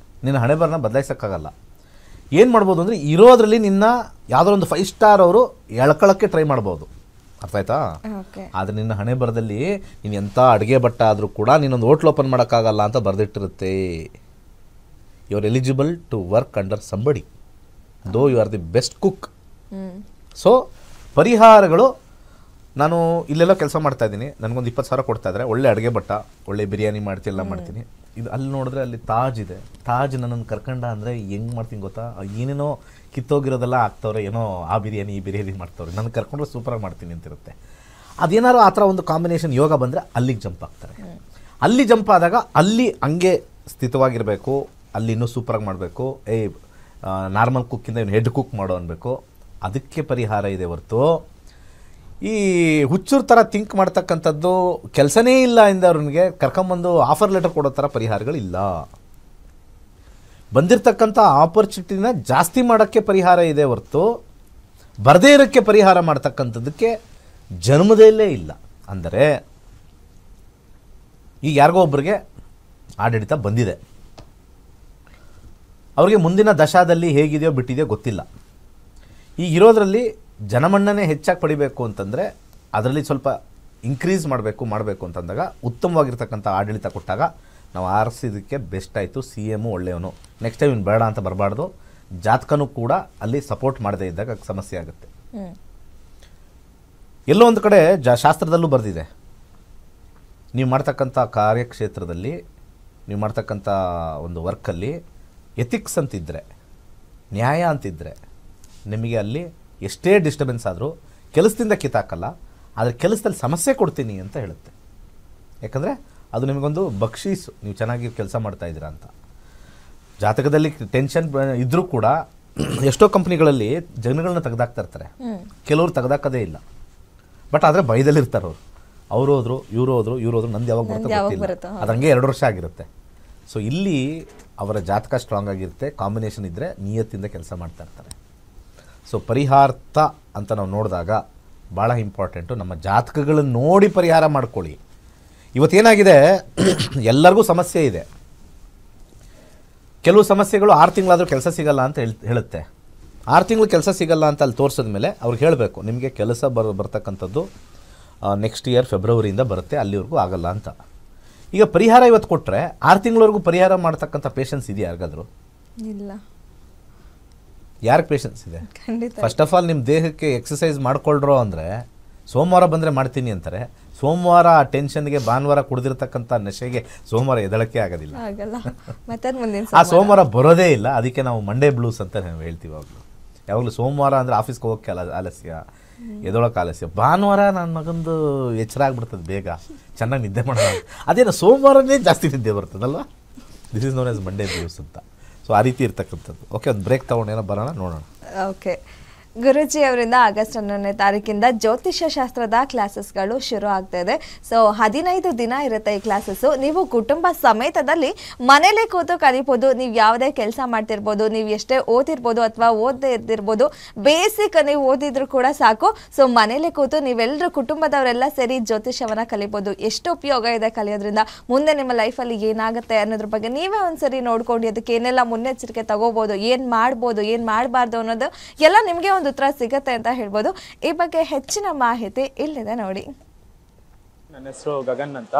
ನಿನ್ನ ಹಣೆ ಬರನ ಬದಲಾಯಿಸೋಕ್ಕಾಗಲ್ಲ. ಏನು ಮಾಡ್ಬೋದು ಅಂದರೆ, ಇರೋದ್ರಲ್ಲಿ ನಿನ್ನ ಯಾವುದೋ ಒಂದು 5 ಸ್ಟಾರ್ ಅವರು ಎಳ್ಕೊಳ್ಳೋಕ್ಕೆ ಟ್ರೈ ಮಾಡ್ಬೋದು. ಅರ್ಥ ಆಯ್ತಾ? ಆದರೆ ನಿನ್ನ ಹಣೆ ಬರದಲ್ಲಿ ನೀನು ಎಂಥ ಅಡುಗೆ ಭಟ್ಟ ಆದರೂ ಕೂಡ ನೀನೊಂದು ಹೋಟ್ಲ್ ಓಪನ್ ಮಾಡೋಕ್ಕಾಗಲ್ಲ ಅಂತ ಬರೆದಿಟ್ಟಿರುತ್ತೆ. You are eligible to work under somebody though you are the best cook. So ಪರಿಹಾರಗಳು, ನಾನು ಇಲ್ಲೆಲ್ಲ ಕೆಲಸ ಮಾಡ್ತಾ ಇದ್ದೀನಿ, ನನಗೊಂದು 20,000 ಕೊಡ್ತಾ ಇದ್ದಾರೆ, ಒಳ್ಳೆ ಅಡುಗೆ ಭಟ್ಟ, ಒಳ್ಳೆ ಬಿರಿಯಾನಿ ಮಾಡ್ತೀನಿ, ಎಲ್ಲ ಮಾಡ್ತೀನಿ. ಇದು ಅಲ್ಲಿ ನೋಡಿದ್ರೆ ಅಲ್ಲಿ ತಾಜ್ ಇದೆ, ತಾಜ್ ನನ್ನನ್ನು ಕರ್ಕೊಂಡ ಅಂದರೆ ಹೆಂಗೆ ಮಾಡ್ತೀನಿ ಗೊತ್ತಾ, ಏನೇನೋ ಕಿತ್ತೋಗಿರೋದೆಲ್ಲ ಆಗ್ತವ್ರೆ, ಏನೋ ಆ ಬಿರಿಯಾನಿ ಈ ಬಿರಿಯಾನಿ ಮಾಡ್ತವ್ರೆ, ನನ್ನ ಕರ್ಕೊಂಡ್ರೆ ಸೂಪರಾಗಿ ಮಾಡ್ತೀನಿ ಅಂತಿರುತ್ತೆ. ಅದೇನಾದ್ರು ಆ ಥರ ಒಂದು ಕಾಂಬಿನೇಷನ್ ಯೋಗ ಬಂದರೆ ಅಲ್ಲಿಗೆ ಜಂಪ್ ಆಗ್ತಾರೆ. ಅಲ್ಲಿ ಜಂಪ್ ಆದಾಗ ಅಲ್ಲಿ ಹಂಗೆ ಸ್ಥಿತವಾಗಿರಬೇಕು, ಅಲ್ಲಿ ಇನ್ನೂ ಸೂಪರಾಗಿ ಮಾಡಬೇಕು, ನಾರ್ಮಲ್ ಕುಕ್ಕಿಂದ ಇವನು ಹೆಡ್ ಕುಕ್ ಮಾಡೋ ಅನ್ಬೇಕು. ಅದಕ್ಕೆ ಪರಿಹಾರ ಇದೆ ಹೊರತು ಈ ಹುಚ್ಚೂರು ಥರ ಥಿಂಕ್ ಮಾಡ್ತಕ್ಕಂಥದ್ದು ಕೆಲಸನೇ ಇಲ್ಲ ಇಂದವ್ರಿಗೆ ಕರ್ಕೊಂಬಂದು ಆಫರ್ ಲೆಟರ್ ಕೊಡೋ ಥರ ಪರಿಹಾರಗಳಿಲ್ಲ. ಬಂದಿರತಕ್ಕಂಥ ಆಪರ್ಚುನಿಟಿನ ಜಾಸ್ತಿ ಮಾಡೋಕ್ಕೆ ಪರಿಹಾರ ಇದೆ ಹೊರತು ಬರದೇ ಇರೋಕ್ಕೆ ಪರಿಹಾರ ಮಾಡ್ತಕ್ಕಂಥದ್ದಕ್ಕೆ ಜನ್ಮದಲ್ಲೇ ಇಲ್ಲ. ಅಂದರೆ ಈಗ ಯಾರಿಗೋ ಒಬ್ಬರಿಗೆ ಆಡಳಿತ ಬಂದಿದೆ, ಅವ್ರಿಗೆ ಮುಂದಿನ ದಶಾದಲ್ಲಿ ಹೇಗಿದೆಯೋ ಬಿಟ್ಟಿದೆಯೋ ಗೊತ್ತಿಲ್ಲ. ಈಗ ಇರೋದ್ರಲ್ಲಿ ಜನಮನ್ನಣೆ ಹೆಚ್ಚಾಗಿ ಪಡಿಬೇಕು ಅಂತಂದರೆ ಅದರಲ್ಲಿ ಸ್ವಲ್ಪ ಇನ್ಕ್ರೀಸ್ ಮಾಡಬೇಕು ಅಂತಂದಾಗ ಉತ್ತಮವಾಗಿರ್ತಕ್ಕಂಥ ಆಡಳಿತ ಕೊಟ್ಟಾಗ ನಾವು ಆರಿಸಿದ್ದಕ್ಕೆ ಬೆಸ್ಟ್ ಆಯಿತು. CM ಒಳ್ಳೆಯವನು, ನೆಕ್ಸ್ಟ್ ಟೈಮ್ ಇನ್ನು ಬೇಡ ಅಂತ ಬರಬಾರ್ದು. ಜಾತಕನೂ ಕೂಡ ಅಲ್ಲಿ ಸಪೋರ್ಟ್ ಮಾಡದೇ ಇದ್ದಾಗ ಸಮಸ್ಯೆ ಆಗುತ್ತೆ. ಎಲ್ಲೋ ಒಂದು ಕಡೆ ಶಾಸ್ತ್ರದಲ್ಲೂ ಬರೆದಿದೆ, ನೀವು ಮಾಡ್ತಕ್ಕಂಥ ಕಾರ್ಯಕ್ಷೇತ್ರದಲ್ಲಿ, ನೀವು ಮಾಡ್ತಕ್ಕಂಥ ಒಂದು ವರ್ಕಲ್ಲಿ ಎಥಿಕ್ಸ್ ಅಂತಿದ್ದರೆ, ನ್ಯಾಯ ಅಂತಿದ್ದರೆ, ನಿಮಗೆ ಅಲ್ಲಿ ಎಷ್ಟೇ ಡಿಸ್ಟರ್ಬೆನ್ಸ್ ಆದರೂ ಕೆಲಸದಿಂದ ಕಿತ್ತಾಕಲ್ಲ, ಆದರೆ ಕೆಲಸದಲ್ಲಿ ಸಮಸ್ಯೆ ಕೊಡ್ತೀನಿ ಅಂತ ಹೇಳುತ್ತೆ. ಯಾಕಂದರೆ ಅದು ನಿಮಗೊಂದು ಬಕ್ಷೀಸು, ನೀವು ಚೆನ್ನಾಗಿ ಕೆಲಸ ಮಾಡ್ತಾಯಿದ್ದೀರಾ ಅಂತ. ಜಾತಕದಲ್ಲಿ ಟೆನ್ಷನ್ ಇದ್ದರೂ ಕೂಡ ಎಷ್ಟೋ ಕಂಪ್ನಿಗಳಲ್ಲಿ ಜನಗಳನ್ನ ತೆಗೆದಾಕ್ತಾ ಇರ್ತಾರೆ, ಕೆಲವರು ತೆಗೆದಾಕೋದೇ ಇಲ್ಲ. ಬಟ್ ಆದರೆ ಭಯದಲ್ಲಿರ್ತಾರೆ ಅವರು ಹೋದ್ರು, ಇವರು ಹೋದ್ರು, ನಂದು ಯಾವಾಗ ಬರುತ್ತೆ ಗೊತ್ತಿಲ್ಲ. ಅದು ಹಂಗೆ 2 ವರ್ಷ ಆಗಿರುತ್ತೆ. ಸೊ ಇಲ್ಲಿ ಅವರ ಜಾತಕ ಸ್ಟ್ರಾಂಗ್ ಆಗಿರುತ್ತೆ, ಕಾಂಬಿನೇಷನ್ ಇದ್ದರೆ ನಿಯತ್ತಿಂದ ಕೆಲಸ ಮಾಡ್ತಾ ಇರ್ತಾರೆ. ಸೊ ಪರಿಹಾರ್ಥ ಅಂತ ನಾವು ನೋಡಿದಾಗ ಭಾಳ ಇಂಪಾರ್ಟೆಂಟು, ನಮ್ಮ ಜಾತಕಗಳನ್ನು ನೋಡಿ ಪರಿಹಾರ ಮಾಡ್ಕೊಳ್ಳಿ. ಇವತ್ತೇನಾಗಿದೆ, ಎಲ್ಲರಿಗೂ ಸಮಸ್ಯೆ ಇದೆ. ಕೆಲವು ಸಮಸ್ಯೆಗಳು 6 ತಿಂಗಳಾದರೂ ಕೆಲಸ ಸಿಗಲ್ಲ ಅಂತ ಹೇಳುತ್ತೆ. 6 ತಿಂಗಳು ಕೆಲಸ ಸಿಗಲ್ಲ ಅಂತ ಅಲ್ಲಿ ತೋರಿಸಿದ ಮೇಲೆ ಅವ್ರಿಗೆ ಹೇಳಬೇಕು, ನಿಮಗೆ ಕೆಲಸ ಬರ್ತಕ್ಕಂಥದ್ದು ನೆಕ್ಸ್ಟ್ ಇಯರ್ ಫೆಬ್ರವರಿಯಿಂದ ಬರುತ್ತೆ, ಅಲ್ಲಿವರೆಗೂ ಆಗಲ್ಲ ಅಂತ. ಈಗ ಪರಿಹಾರ ಇವತ್ತು ಕೊಟ್ಟರೆ 6 ತಿಂಗಳವರೆಗೂ ಪರಿಹಾರ ಮಾಡ್ತಕ್ಕಂಥ ಪೇಷನ್ಸ್ ಇದೆಯಾ ಯಾರಿಗಾದರೂ? ಇಲ್ಲ. ಯಾರಿಗೆ ಪೇಷನ್ಸ್ ಇದೆ? ಫಸ್ಟ್ ಆಫ್ ಆಲ್ ನಿಮ್ಮ ದೇಹಕ್ಕೆ ಎಕ್ಸಸೈಸ್ ಮಾಡ್ಕೊಳ್ರೋ ಅಂದರೆ ಸೋಮವಾರ ಬಂದರೆ ಮಾಡ್ತೀನಿ ಅಂತಾರೆ. ಸೋಮವಾರ ಆ ಟೆನ್ಷನ್ಗೆ ಭಾನುವಾರ ಕುಡಿದಿರ್ತಕ್ಕಂಥ ನಶೆಗೆ ಸೋಮವಾರ ಎದಳಕ್ಕೆ ಆಗೋದಿಲ್ಲ, ಆ ಸೋಮವಾರ ಬರೋದೇ ಇಲ್ಲ. ಅದಕ್ಕೆ ನಾವು ಮಂಡೇ ಬ್ಲೂಸ್ ಅಂತ ನಾವು ಹೇಳ್ತೀವಿ. ಯಾವಾಗಲೂ ಸೋಮವಾರ ಅಂದರೆ ಆಫೀಸ್ಗೆ ಹೋಗೋಕ್ಕೆ ಆಲಸ್ಯ, ಎದೊಳಕ್ಕೆ ಆಲಸ್ಯ. ಭಾನುವಾರ ನನ್ನ ಮಗಂದು ಎಚ್ಚರ ಆಗ್ಬಿಡ್ತದೆ, ಬೇಗ ಚೆನ್ನಾಗಿ ನಿದ್ದೆ ಮಾಡೋಣ. ಅದೇನೋ ಸೋಮವಾರನೇ ಜಾಸ್ತಿ ನಿದ್ದೆ ಬರ್ತದಲ್ವ, this is known as Monday blues ಅಂತ. ಸೊ ಆ ರೀತಿ ಇರ್ತಕ್ಕಂಥದ್ದು. ಓಕೆ, ಒಂದು ಬ್ರೇಕ್ ತೊಗೊಂಡೇನೋ ಬರೋಣ, ನೋಡೋಣ. ಓಕೆ ಗುರುಜಿ ಅವರಿಂದ ಆಗಸ್ಟ್ 11ನೇ ತಾರೀಕಿಂದ ಜ್ಯೋತಿಷ್ಯ ಶಾಸ್ತ್ರದ ಕ್ಲಾಸಸ್ಗಳು ಶುರು ಆಗ್ತಾ ಇದೆ. ಸೊ 15 ದಿನ ಇರುತ್ತೆ ಈ ಕ್ಲಾಸಸ್ಸು. ನೀವು ಕುಟುಂಬ ಸಮೇತದಲ್ಲಿ ಮನೇಲೇ ಕೂತು ಕಲಿಬೋದು. ನೀವು ಯಾವುದೇ ಕೆಲಸ ಮಾಡ್ತಿರ್ಬೋದು, ನೀವು ಎಷ್ಟೇ ಓದಿರ್ಬೋದು ಅಥವಾ ಓದದೇ ಇದ್ದಿರ್ಬೋದು, ಬೇಸಿಕ್ ನೀವು ಓದಿದ್ರು ಕೂಡ ಸಾಕು. ಸೊ ಮನೇಲೇ ಕೂತು ನೀವೆಲ್ಲರೂ ಕುಟುಂಬದವರೆಲ್ಲ ಸೇರಿ ಜ್ಯೋತಿಷ್ಯವನ್ನು ಕಲಿಬೋದು. ಎಷ್ಟು ಉಪಯೋಗ ಇದೆ ಕಲಿಯೋದ್ರಿಂದ, ಮುಂದೆ ನಿಮ್ಮ ಲೈಫಲ್ಲಿ ಏನಾಗುತ್ತೆ ಅನ್ನೋದ್ರ ಬಗ್ಗೆ ನೀವೇ ಒಂದ್ಸರಿ ನೋಡ್ಕೊಂಡು ಅದಕ್ಕೆ ಏನೆಲ್ಲ ಮುನ್ನೆಚ್ಚರಿಕೆ ತಗೋಬೋದು, ಏನು ಮಾಡ್ಬೋದು, ಏನು ಮಾಡಬಾರ್ದು ಅನ್ನೋದು ಎಲ್ಲ ನಿಮಗೆ ಒಂದು ಉತ್ತರ ಸಿಗತ್ತೆ ಅಂತ ಹೇಳ್ಬೋದು. ಈ ಬಗ್ಗೆ ಹೆಚ್ಚಿನ ಮಾಹಿತಿ ಇಲ್ಲಿದೆ ನೋಡಿ. ನನ್ನ ಹೆಸರು ಗಗನ್ ಅಂತ,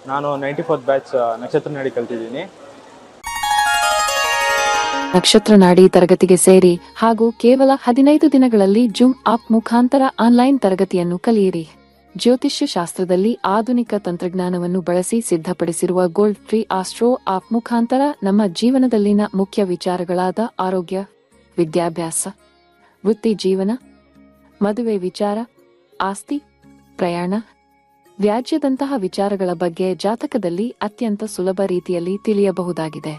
ನಾನು 94th ಬ್ಯಾಚ್ ನಕ್ಷತ್ರ ನಾಡಿ ಕಲ್ತಿದ್ದೀನಿ. ನಕ್ಷತ್ರ ನಾಡಿ ತರಗತಿಗೆ ಸೇರಿ ಹಾಗೂ ಕೇವಲ 15 ದಿನಗಳಲ್ಲಿ ಜೂಮ್ ಆಪ್ ಮುಖಾಂತರ ಆನ್ಲೈನ್ ತರಗತಿಯನ್ನು ಕಲಿಯಿರಿ. ಜ್ಯೋತಿಷ್ಯ ಶಾಸ್ತ್ರದಲ್ಲಿ ಆಧುನಿಕ ತಂತ್ರಜ್ಞಾನವನ್ನು ಬಳಸಿ ಸಿದ್ಧಪಡಿಸಿರುವ ಗೋಲ್ಡ್ ಫ್ರೀ ಆಸ್ಟ್ರೋ ಆಪ್ ಮುಖಾಂತರ ನಮ್ಮ ಜೀವನದಲ್ಲಿನ ಮುಖ್ಯ ವಿಚಾರಗಳಾದ ಆರೋಗ್ಯ, ವಿದ್ಯಾಭ್ಯಾಸ, ವೃತ್ತಿ ಜೀವನ, ಮದುವೆ ವಿಚಾರ, ಆಸ್ತಿ, ಪ್ರಯಾಣ, ವ್ಯಾಜ್ಯದಂತಹ ವಿಚಾರಗಳ ಬಗ್ಗೆ ಜಾತಕದಲ್ಲಿ ಅತ್ಯಂತ ಸುಲಭ ರೀತಿಯಲ್ಲಿ ತಿಳಿಯಬಹುದಾಗಿದೆ.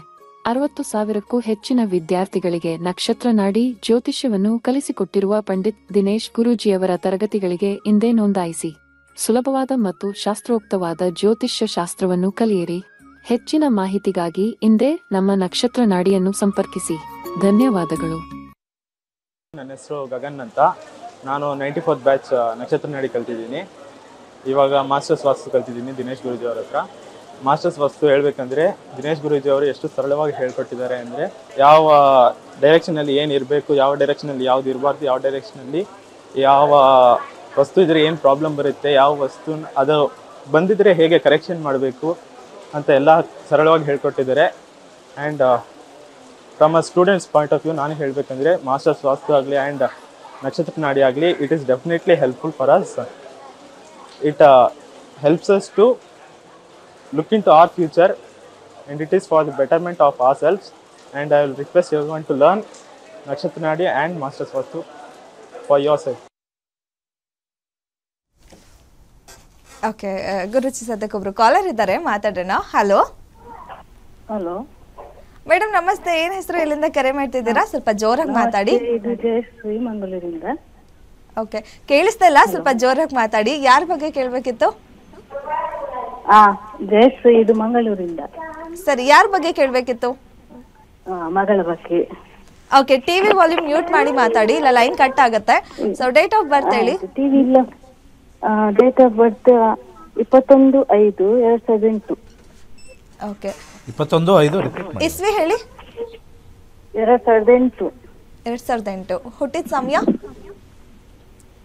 60,000ಕ್ಕೂ ಹೆಚ್ಚಿನ ವಿದ್ಯಾರ್ಥಿಗಳಿಗೆ ನಕ್ಷತ್ರ ನಾಡಿ ಜ್ಯೋತಿಷ್ಯವನ್ನು ಕಲಿಸಿಕೊಟ್ಟಿರುವ ಪಂಡಿತ್ ದಿನೇಶ್ ಗುರೂಜಿಯವರ ತರಗತಿಗಳಿಗೆ ಇಂದೇ ನೋಂದಾಯಿಸಿ. ಸುಲಭವಾದ ಮತ್ತು ಶಾಸ್ತ್ರೋಕ್ತವಾದ ಜ್ಯೋತಿಷ್ಯ ಶಾಸ್ತ್ರವನ್ನು ಕಲಿಯಿರಿ. ಹೆಚ್ಚಿನ ಮಾಹಿತಿಗಾಗಿ ಇಂದೇ ನಮ್ಮ ನಕ್ಷತ್ರ ನಾಡಿಯನ್ನು ಸಂಪರ್ಕಿಸಿ. ಧನ್ಯವಾದಗಳು. ನನ್ನ ಹೆಸರು ಗಗನ್ ಅಂತ, ನಾನು 94th ಬ್ಯಾಚ್ ನಕ್ಷತ್ರ ನಾಡಿ ಕಲ್ತಿದ್ದೀನಿ. ಇವಾಗ ಮಾಸ್ಟರ್ಸ್ ವಾಸ್ತು ಕಲ್ತಿದ್ದೀನಿ ದಿನೇಶ್ ಗುರೂಜಿ ಅವ್ರ ಹತ್ರ. ಮಾಸ್ಟರ್ಸ್ ವಾಸ್ತು ಹೇಳ್ಬೇಕಂದ್ರೆ ದಿನೇಶ್ ಗುರೂಜಿ ಅವರು ಎಷ್ಟು ಸರಳವಾಗಿ ಹೇಳ್ಕೊಟ್ಟಿದ್ದಾರೆ ಅಂದರೆ, ಯಾವ ಡೈರೆಕ್ಷನಲ್ಲಿ ಏನು ಇರಬೇಕು, ಯಾವ ಡೈರೆಕ್ಷನಲ್ಲಿ ಯಾವ್ದು ಇರಬಾರ್ದು, ಯಾವ ಡೈರೆಕ್ಷನಲ್ಲಿ ಯಾವ ವಸ್ತು ಇದ್ರೆ ಏನು ಪ್ರಾಬ್ಲಮ್ ಬರುತ್ತೆ, ಯಾವ ವಸ್ತು ಅದು ಬಂದಿದ್ರೆ ಹೇಗೆ ಕರೆಕ್ಷನ್ ಮಾಡಬೇಕು ಅಂತ ಎಲ್ಲ ಸರಳವಾಗಿ ಹೇಳ್ಕೊಟ್ಟಿದ್ದಾರೆ. And from a students point of view ನಾನು ಹೇಳಬೇಕಂದ್ರೆ ಮಾಸ್ಟರ್ಸ್ ವಾಸ್ತು ಆಗಲಿ ಆ್ಯಂಡ್ ನಕ್ಷತ್ರ ನಾಡಿ ಆಗಲಿ it is definitely helpful for us. It helps us to look into our future and it is for the betterment of ourselves, and I will request everyone to learn Nakshatra Nadi and Masters Vastu for yourself. Okay Guruji, ಸದ್ಯಕ್ಕೊಬ್ರು caller ಇದ್ದಾರೆ, ಮಾತಾಡೋಣ. Hello hello madam ನಮಸ್ತೆ, ಏನ್ ಹೆಸರು, ಎಲ್ಲಿಂದ ಕರೆ ಮಾಡ್ತಿದ್ದೀರಾ? ಸ್ವಲ್ಪ ಜೋರಾಗಿ ಮಾತಾಡಿ. ಇದು ಜಯಶ್ರೀ ಮಂಗಳೂರಿಂದ. ಓಕೆ, ಕೇಳಿಸ್ತಾ ಇಲ್ಲ, ಸ್ವಲ್ಪ ಜೋರಾಗಿ ಮಾತಾಡಿ. ಯಾರ ಬಗ್ಗೆ ಕೇಳಬೇಕಿತ್ತು? ಜಯಶ್ರೀ, ಇದು ಮಂಗಳೂರಿಂದ. ಸರಿ, ಯಾರ ಬಗ್ಗೆ ಕೇಳಬೇಕಿತ್ತು? ಮಗಳ ಬಗ್ಗೆ. ಓಕೆ, ಟಿವಿ ವಾಲ್ಯೂಮ್ ಮ್ಯೂಟ್ ಮಾಡಿ ಮಾತಾಡಿ, ಇಲ್ಲ ಲೈನ್ ಕಟ್ ಆಗುತ್ತೆ. ಸೊ ಡೇಟ್ ಆಫ್ ಬರ್ತ್ ಹೇಳಿ. ಟಿವಿ ಇಲ್ಲ. Date of birth 21/5/2008. ಓಕೆ, 21/5 ಇಸ್ವಿ ಹೇಳಿ. 2008. 2008. ಹುಟ್ಟಿದ ಸಮಯ?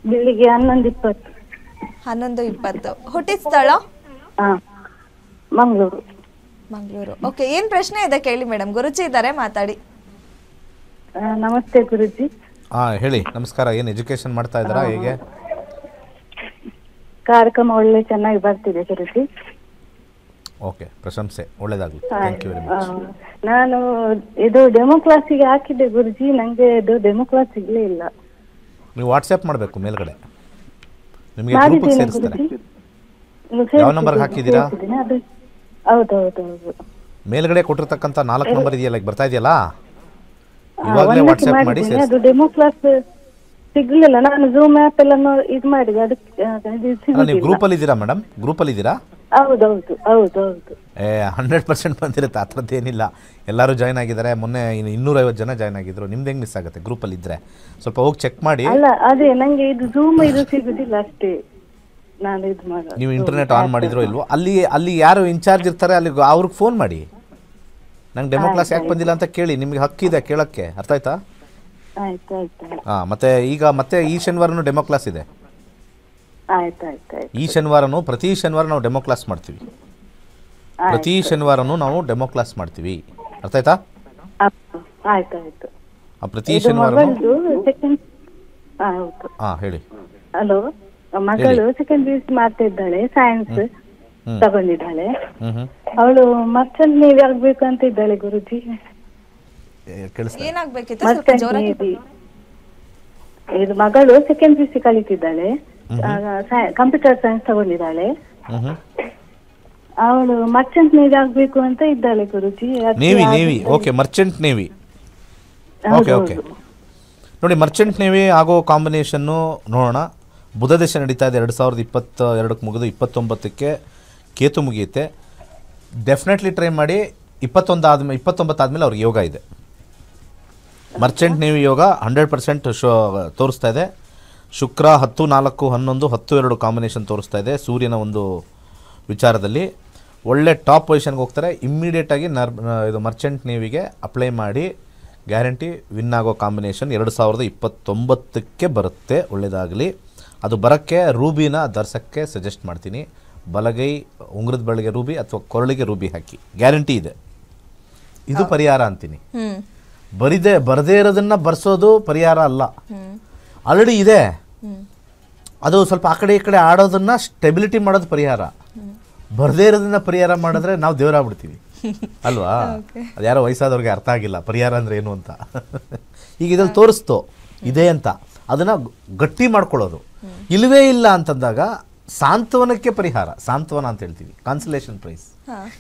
ಬೆಳಿಗ್ಗೆ 11:20. 11:20. ಹುಟ್ಟಿದ ಸ್ಥಳ? ಮಂಗಳೂರು. ಮಂಗಳೂರು. ಓಕೆ, ಏನ್ ಪ್ರಶ್ನೆ ಇದೆ ಕೇಳಿ ಮೇಡಮ್, ಗುರುಜಿ ಇದ್ದಾರೆ, ಮಾತಾಡಿ. ನಮಸ್ತೆ ಗುರುಜಿ. ಹೇಳಿ. ನಮಸ್ಕಾರ. ಏನು ಎಜುಕೇಶನ್ ಮಾಡ್ತಾ ಇದ್ದೀರಾ? ಹೇಗೆ ಕಾರ್ಯಕ್ರಮ? ಒಳ್ಳೆ ಚೆನ್ನಾಗಿ ಬರ್ತಿದೆ ಗುರುಜಿ. ಓಕೆ, ಪ್ರಶಂಸೆ, ಒಳ್ಳೇದಾಗಲಿ. Thank you very much. ನಾನು ಇದು ಡೆಮೋ ಕ್ಲಾಸಿಗೆ ಹಾಕಿದ್ದೆ ಗುರುಜಿ, ನಂಗೆ ಇದು ಡೆಮೋ ಕ್ಲಾಸ್ ಸಿಗ್ಲೇ ಇಲ್ಲ. ನೀವು ವಾಟ್ಸ್ಆ್ಯಪ್ ಮಾಡಬೇಕು ಮೇಲ್ಗಡೆ, ನಿಮಗೆ ಗ್ರೂಪಿಗೆ ಸೇರಿಸ್ತಾರೆ. ಯಾವ ನಂಬರ್ಗೆ ಹಾಕಿದ್ದೀರಾ? ಹೌದೌದು. ಮೇಲ್ಗಡೆ ಕೊಟ್ಟಿರ್ತಕ್ಕಂಥ 4 ನಂಬರ್ ಇದೆಯಲ್ಲ, ಬರ್ತಾ ಇದೆಯಲ್ಲ, ಇವಾಗಲೇ ವಾಟ್ಸ್ಆ್ಯಪ್ ಮಾಡಿ ಸೇರಿಸಿ. ಅದು ಡೆಮೋ ಕ್ಲಾಸ್ ಸಿಗ್ಲಿಲ್ಲ, ನಾನು ಝೂಮ್ ಆ್ಯಪ್ ಎಲ್ಲ ಇದು ಮಾಡಿದೆ, ಅದಕ್ಕೆ ನೀವು ಗ್ರೂಪಲ್ಲಿ ಇದ್ದೀರಾ ಮೇಡಮ್? ಗ್ರೂಪಲ್ಲಿ ಇದ್ದೀರಾ? ಹೌದೌದು. 100% ಬಂದಿರುತ್ತೆ, ಆ ಥರದ್ದು ಏನಿಲ್ಲ. ಎಲ್ಲರೂ ಜಾಯ್ನ್ ಆಗಿದ್ದಾರೆ. ಮೊನ್ನೆ 250 ಜನ ಜಾಯ್ನ್ ಆಗಿದ್ರು. ನಿಮ್ದು ಹೆಂಗೆ ಮಿಸ್ ಆಗುತ್ತೆ ಗ್ರೂಪಲ್ಲಿ ಇದ್ದರೆ? ಸ್ವಲ್ಪ ಹೋಗಿ ಚೆಕ್ ಮಾಡಿ. ಅಲ್ಲ, ಅದೇ ನಂಗೆ ಇದು ಝೂಮ್ ಇದು ಸಿಗುದಿಲ್ಲ ಅಷ್ಟೇ. ನಾನು ಇದು ಮಾಡೋದು. ನೀವು ಇಂಟರ್ನೆಟ್ ಆನ್ ಮಾಡಿದ್ರೋ ಇಲ್ವೋ, ಅಲ್ಲಿ ಯಾರು ಇನ್ಚಾರ್ಜ್ ಇರ್ತಾರೆ, ಅಲ್ಲಿ ಅವ್ರಿಗೆ ಫೋನ್ ಮಾಡಿ, ನಂಗೆ ಡೆಮೋ ಕ್ಲಾಸ್ ಯಾಕೆ ಬಂದಿಲ್ಲ ಅಂತ ಕೇಳಿ. ನಿಮಗೆ ಹಕ್ಕಿದೆ ಕೇಳೋಕ್ಕೆ, ಅರ್ಥ ಆಯ್ತಾ? ಮತ್ತೆ ಈ ಶನಿವಾರನೂ ಡೆಮೋ ಕ್ಲಾಸ್ ಇದೆ. ಈ ಶನಿವಾರನೂ, ಪ್ರತಿ ಶನಿವಾರ ನಾವು ಡೆಮೋ ಕ್ಲಾಸ್ ಮಾಡ್ತೀವಿ. ಪ್ರತಿ ಶನಿವಾರನೂ ನಾವು ಡೆಮೋ ಕ್ಲಾಸ್ ಮಾಡ್ತೀವಿ, ಅರ್ಥ ಆಯ್ತಾ? ಪ್ರತಿ ಶನಿವಾರ. ಹೇಳಿ. ಹಲೋ, ಮಗಳು ಸೆಕೆಂಡ್ PUC ಮಾಡ್ತಾ ಇದ್ದಾಳೆ, ಸೈನ್ಸ್ ತಗೊಂಡಿದ್ದಾಳೆ. ಅವಳು ಮರ್ಚೆಂಟ್ ನೇವಿ ಆಗ್ಬೇಕು ಅಂತ ಇದ್ದಾಳೆ ಗುರುಜಿ. ಇದು ಮಗಳು ಸೆಕೆಂಡ್ PUC ಕಲಿತಿದ್ದಾಳೆ, ಕಂಪ್ಯೂಟರ್ ಸೈನ್ಸ್ ತಗೊಂಡಿದ್ದಾಳೆ. ಅವಳು ಮರ್ಚೆಂಟ್ ನೇವಿ ಆಗ್ಬೇಕು ಅಂತ ಇದ್ದಾಳೆ Guruji. Navy. Okay, merchant navy. Okay. ನೋಡಿ, ಮರ್ಚೆಂಟ್ ನೇವಿ ಆಗೋ ಕಾಂಬಿನೇಷನ್ನು ನೋಡೋಣ. ಬುಧ ದಶೆ ನಡೀತಾ ಇದೆ, 2022 ಮುಗಿದು 29ಕ್ಕೆ ಕೇತು ಮುಗಿಯುತ್ತೆ. ಡೆಫಿನೆಟ್ಲಿ ಟ್ರೈ ಮಾಡಿ. 29 ಆದಮೇಲೆ ಅವ್ರಿಗೆ ಯೋಗ ಇದೆ. ಮರ್ಚೆಂಟ್ ನೇವಿ ಯೋಗ 100% ತೋರಿಸ್ತಾ ಇದೆ. ಶುಕ್ರ 10-4-11 10-2 ಕಾಂಬಿನೇಷನ್ ತೋರಿಸ್ತಾ ಇದೆ. ಸೂರ್ಯನ ಒಂದು ವಿಚಾರದಲ್ಲಿ ಒಳ್ಳೆ ಟಾಪ್ ಪೊಸಿಷನ್ಗೆ ಹೋಗ್ತಾರೆ. ಇಮ್ಮಿಡಿಯೇಟಾಗಿ ಇದು ಮರ್ಚೆಂಟ್ ನೇವಿಗೆ ಅಪ್ಲೈ ಮಾಡಿ, ಗ್ಯಾರಂಟಿ ವಿನ್ ಆಗೋ ಕಾಂಬಿನೇಷನ್ 2029ಕ್ಕೆ ಬರುತ್ತೆ. ಒಳ್ಳೆಯದಾಗಲಿ. ಅದು ಬರೋಕ್ಕೆ ರೂಬಿನ ಧರಿಸೋಕ್ಕೆ ಸಜೆಸ್ಟ್ ಮಾಡ್ತೀನಿ. ಬಲಗೈ ಉಂಗುರದ ಬಳಿಗೆ ರೂಬಿ ಅಥವಾ ಕೊರಳಿಗೆ ರೂಬಿ ಹಾಕಿ, ಗ್ಯಾರಂಟಿ ಇದೆ. ಇದು ಪರಿಹಾರ ಅಂತೀನಿ. ಬರದೇ ಇರೋದನ್ನ ಬರ್ಸೋದು ಪರಿಹಾರ ಅಲ್ಲ. ಆಲ್ರೆಡಿ ಇದೆ, ಅದು ಸ್ವಲ್ಪ ಆ ಕಡೆ ಈ ಕಡೆ ಆಡೋದನ್ನ ಸ್ಟೆಬಿಲಿಟಿ ಮಾಡೋದು ಪರಿಹಾರ. ಬರದೇ ಇರೋದನ್ನ ಪರಿಹಾರ ಮಾಡಿದ್ರೆ ನಾವು ದೇವರಾಗ್ಬಿಡ್ತೀವಿ ಅಲ್ವಾ? ಅದು ಯಾರೋ ವಯಸ್ಸಾದವ್ರಿಗೆ ಅರ್ಥ ಆಗಿಲ್ಲ ಪರಿಹಾರ ಅಂದ್ರೆ ಏನು ಅಂತ. ಈಗ ಇದ್ರಲ್ಲಿ ತೋರಿಸ್ತು ಇದೆ ಅಂತ, ಅದನ್ನ ಗಟ್ಟಿ ಮಾಡ್ಕೊಳ್ಳೋದು. ಇಲ್ಲವೇ ಇಲ್ಲ ಅಂತಂದಾಗ ಸಾಂತ್ವನಕ್ಕೆ ಪರಿಹಾರ, ಸಾಂತ್ವನ ಅಂತ ಹೇಳ್ತೀವಿ, ಕಾನ್ಸಲೇಷನ್ ಪ್ರೈಸ್.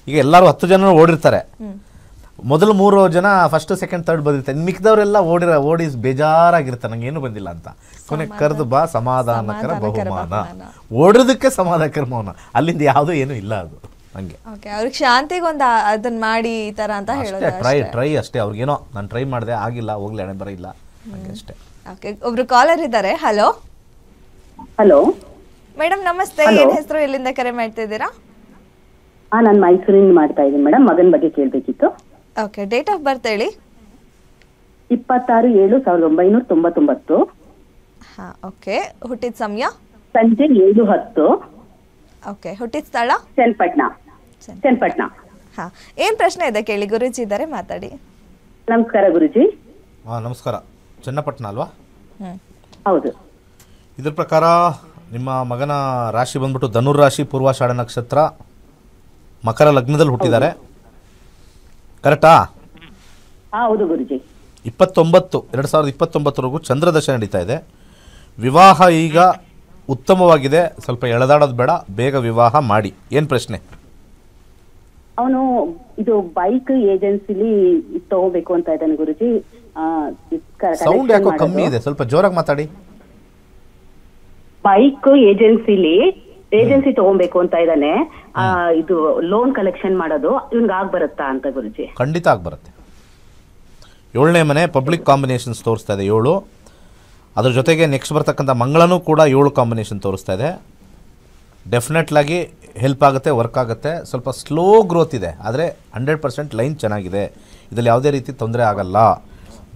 ಈಗ ಎಲ್ಲರೂ 10 ಜನ ಓಡಿರ್ತಾರೆ, ಮೊದಲು 3 ಜನ ಫಸ್ಟ್ ಸೆಕೆಂಡ್ ಥರ್ಡ್ ಬಂದಿರ್ತಾರೆ, ಮಿಕ್ಕಿದವರೆಲ್ಲ ಓಡಿ ಬೇಜಾರಾಗಿರ್ತಾರೆ, ನಂಗೆ ಏನು ಬಂದಿಲ್ಲ ಅಂತ. ಕೊನೆಗೆ ಕರೆದು ಬಾ ಸಮಾಧಾನಕರ ಬಹುಮಾನ, ಓಡೋದಕ್ಕೆ ಸಮಾಧಾನಕರ ಬಹುಮಾನ, ಅಲ್ಲಿಂದ ಯಾವುದೂ ಏನು ಇಲ್ಲ. ಅದು ಹಂಗೆ ಅವ್ರಿಗೆ ಶಾಂತಿಗೊಂದು ಅದನ್ನ ಮಾಡಿ ಈ ತರ ಅಂತ ಹೇಳೋದು. ಟ್ರೈ ಅಷ್ಟೇ. ಅವ್ರಿಗೇನೋ ನಾನು ಟ್ರೈ ಮಾಡಿದೆ ಆಗಿಲ್ಲ, ಹೋಗ್ಲಿ ಹಣೆ ಬರ ಇಲ್ಲ, ಹಂಗೆ ಅಷ್ಟೇ. ಓಕೆ, ಒಬ್ರು ಕಾಲರ್ ಇದ್ದಾರೆ. ಹಲೋ ಮೇಡಮ್ ನಮಸ್ತೆ, ಏನ್ ಹೆಸರು, ಎಲ್ಲಿಂದ ಕರೆ ಮಾಡ್ತಿದ್ದೀರಾ? ನಾನು ಮೈಸೂರಿಂದ ಮಾಡ್ತಾ ಇದ್ದೀನಿ ಮೇಡಮ್. ಮಗನ ಬಗ್ಗೆ ಕೇಳಬೇಕಿತ್ತು. ಓಕೆ, ಡೇಟ್ ಆಫ್ ಬರ್ತ್ ಹೇಳಿ. 26/7/1999. ಓಕೆ, ಹುಟ್ಟಿದ ಸಮಯ? ಸಂಜೆ 7:10. ಓಕೆ, ಹುಟ್ಟಿದ ಸ್ಥಳ? ಚನ್ನಪಟ್ಟಣ. ಏನ್ ಪ್ರಶ್ನೆ ಇದೆ ಕೇಳಿ, ಗುರುಜಿ ಇದ್ದಾರೆ, ಮಾತಾಡಿ. ನಮಸ್ಕಾರ ಗುರುಜಿ. ನಮಸ್ಕಾರ. ಚನ್ನಪಟ್ಟಣ ಅಲ್ವಾ? ಹೌದು. ಇದ್ರ ಪ್ರಕಾರ ನಿಮ್ಮ ಮಗನ ರಾಶಿ ಬಂದ್ಬಿಟ್ಟು ಧನುರ್ ರಾಶಿ, ಪೂರ್ವಾಷಾಢ ನಕ್ಷತ್ರ, ಮಕರ ಲಗ್ನದಲ್ಲಿ ಹುಟ್ಟಿದ್ದಾರೆ. ಕರೆಕ್ಟಾ? ಹೌದು ಗುರುಜಿ. 2029 ಚಂದ್ರದಶೆ ನಡೀತಾ ಇದೆ. ವಿವಾಹ ಈಗ ಉತ್ತಮವಾಗಿದೆ, ಸ್ವಲ್ಪ ಎಳೆದಾಡೋದು ಬೇಡ, ಬೇಗ ವಿವಾಹ ಮಾಡಿ. ಏನು ಪ್ರಶ್ನೆ? ಅವನು ಇದು ಬೈಕ್ ಏಜೆನ್ಸಿಲಿ ತಗೋಬೇಕು ಅಂತ ಇದ್ದಾನೆ ಗುರುಜಿ. ಸೌಂಡ್ ಯಾಕೋ ಕಮ್ಮಿ ಇದೆ, ಸ್ವಲ್ಪ ಜೋರಾಗಿ ಮಾತಾಡಿ. ಬೈಕ್ ಏಜೆನ್ಸಿ ತಗೋಬೇಕು ಅಂತ ಇದ್ದಾನೆ. ಇದು ಲೋನ್ ಕಲೆಕ್ಷನ್ ಮಾಡೋದು ಇವ್ನಿಗೆ ಬರುತ್ತಾ ಅಂತ ಗುರುಜಿ? ಖಂಡಿತ ಬರುತ್ತೆ. 7ನೇ ಮನೆ ಪಬ್ಲಿಕ್ ಕಾಂಬಿನೇಷನ್ಸ್ ತೋರಿಸ್ತಾ ಇದೆ 7. ಅದ್ರ ಜೊತೆಗೆ ನೆಕ್ಸ್ಟ್ ಬರ್ತಕ್ಕಂಥ ಮಂಗಳನೂ ಕೂಡ 7 ಕಾಂಬಿನೇಷನ್ ತೋರಿಸ್ತಾ ಇದೆ. ಡೆಫಿನೆಟ್ಲಾಗಿ ಹೆಲ್ಪ್ ಆಗುತ್ತೆ, ವರ್ಕ್ ಆಗುತ್ತೆ. ಸ್ವಲ್ಪ ಸ್ಲೋ ಗ್ರೋತ್ ಇದೆ, ಆದರೆ 100% ಲೈನ್ ಚೆನ್ನಾಗಿದೆ. ಇದರಲ್ಲಿ ಯಾವುದೇ ರೀತಿ ತೊಂದರೆ ಆಗಲ್ಲ.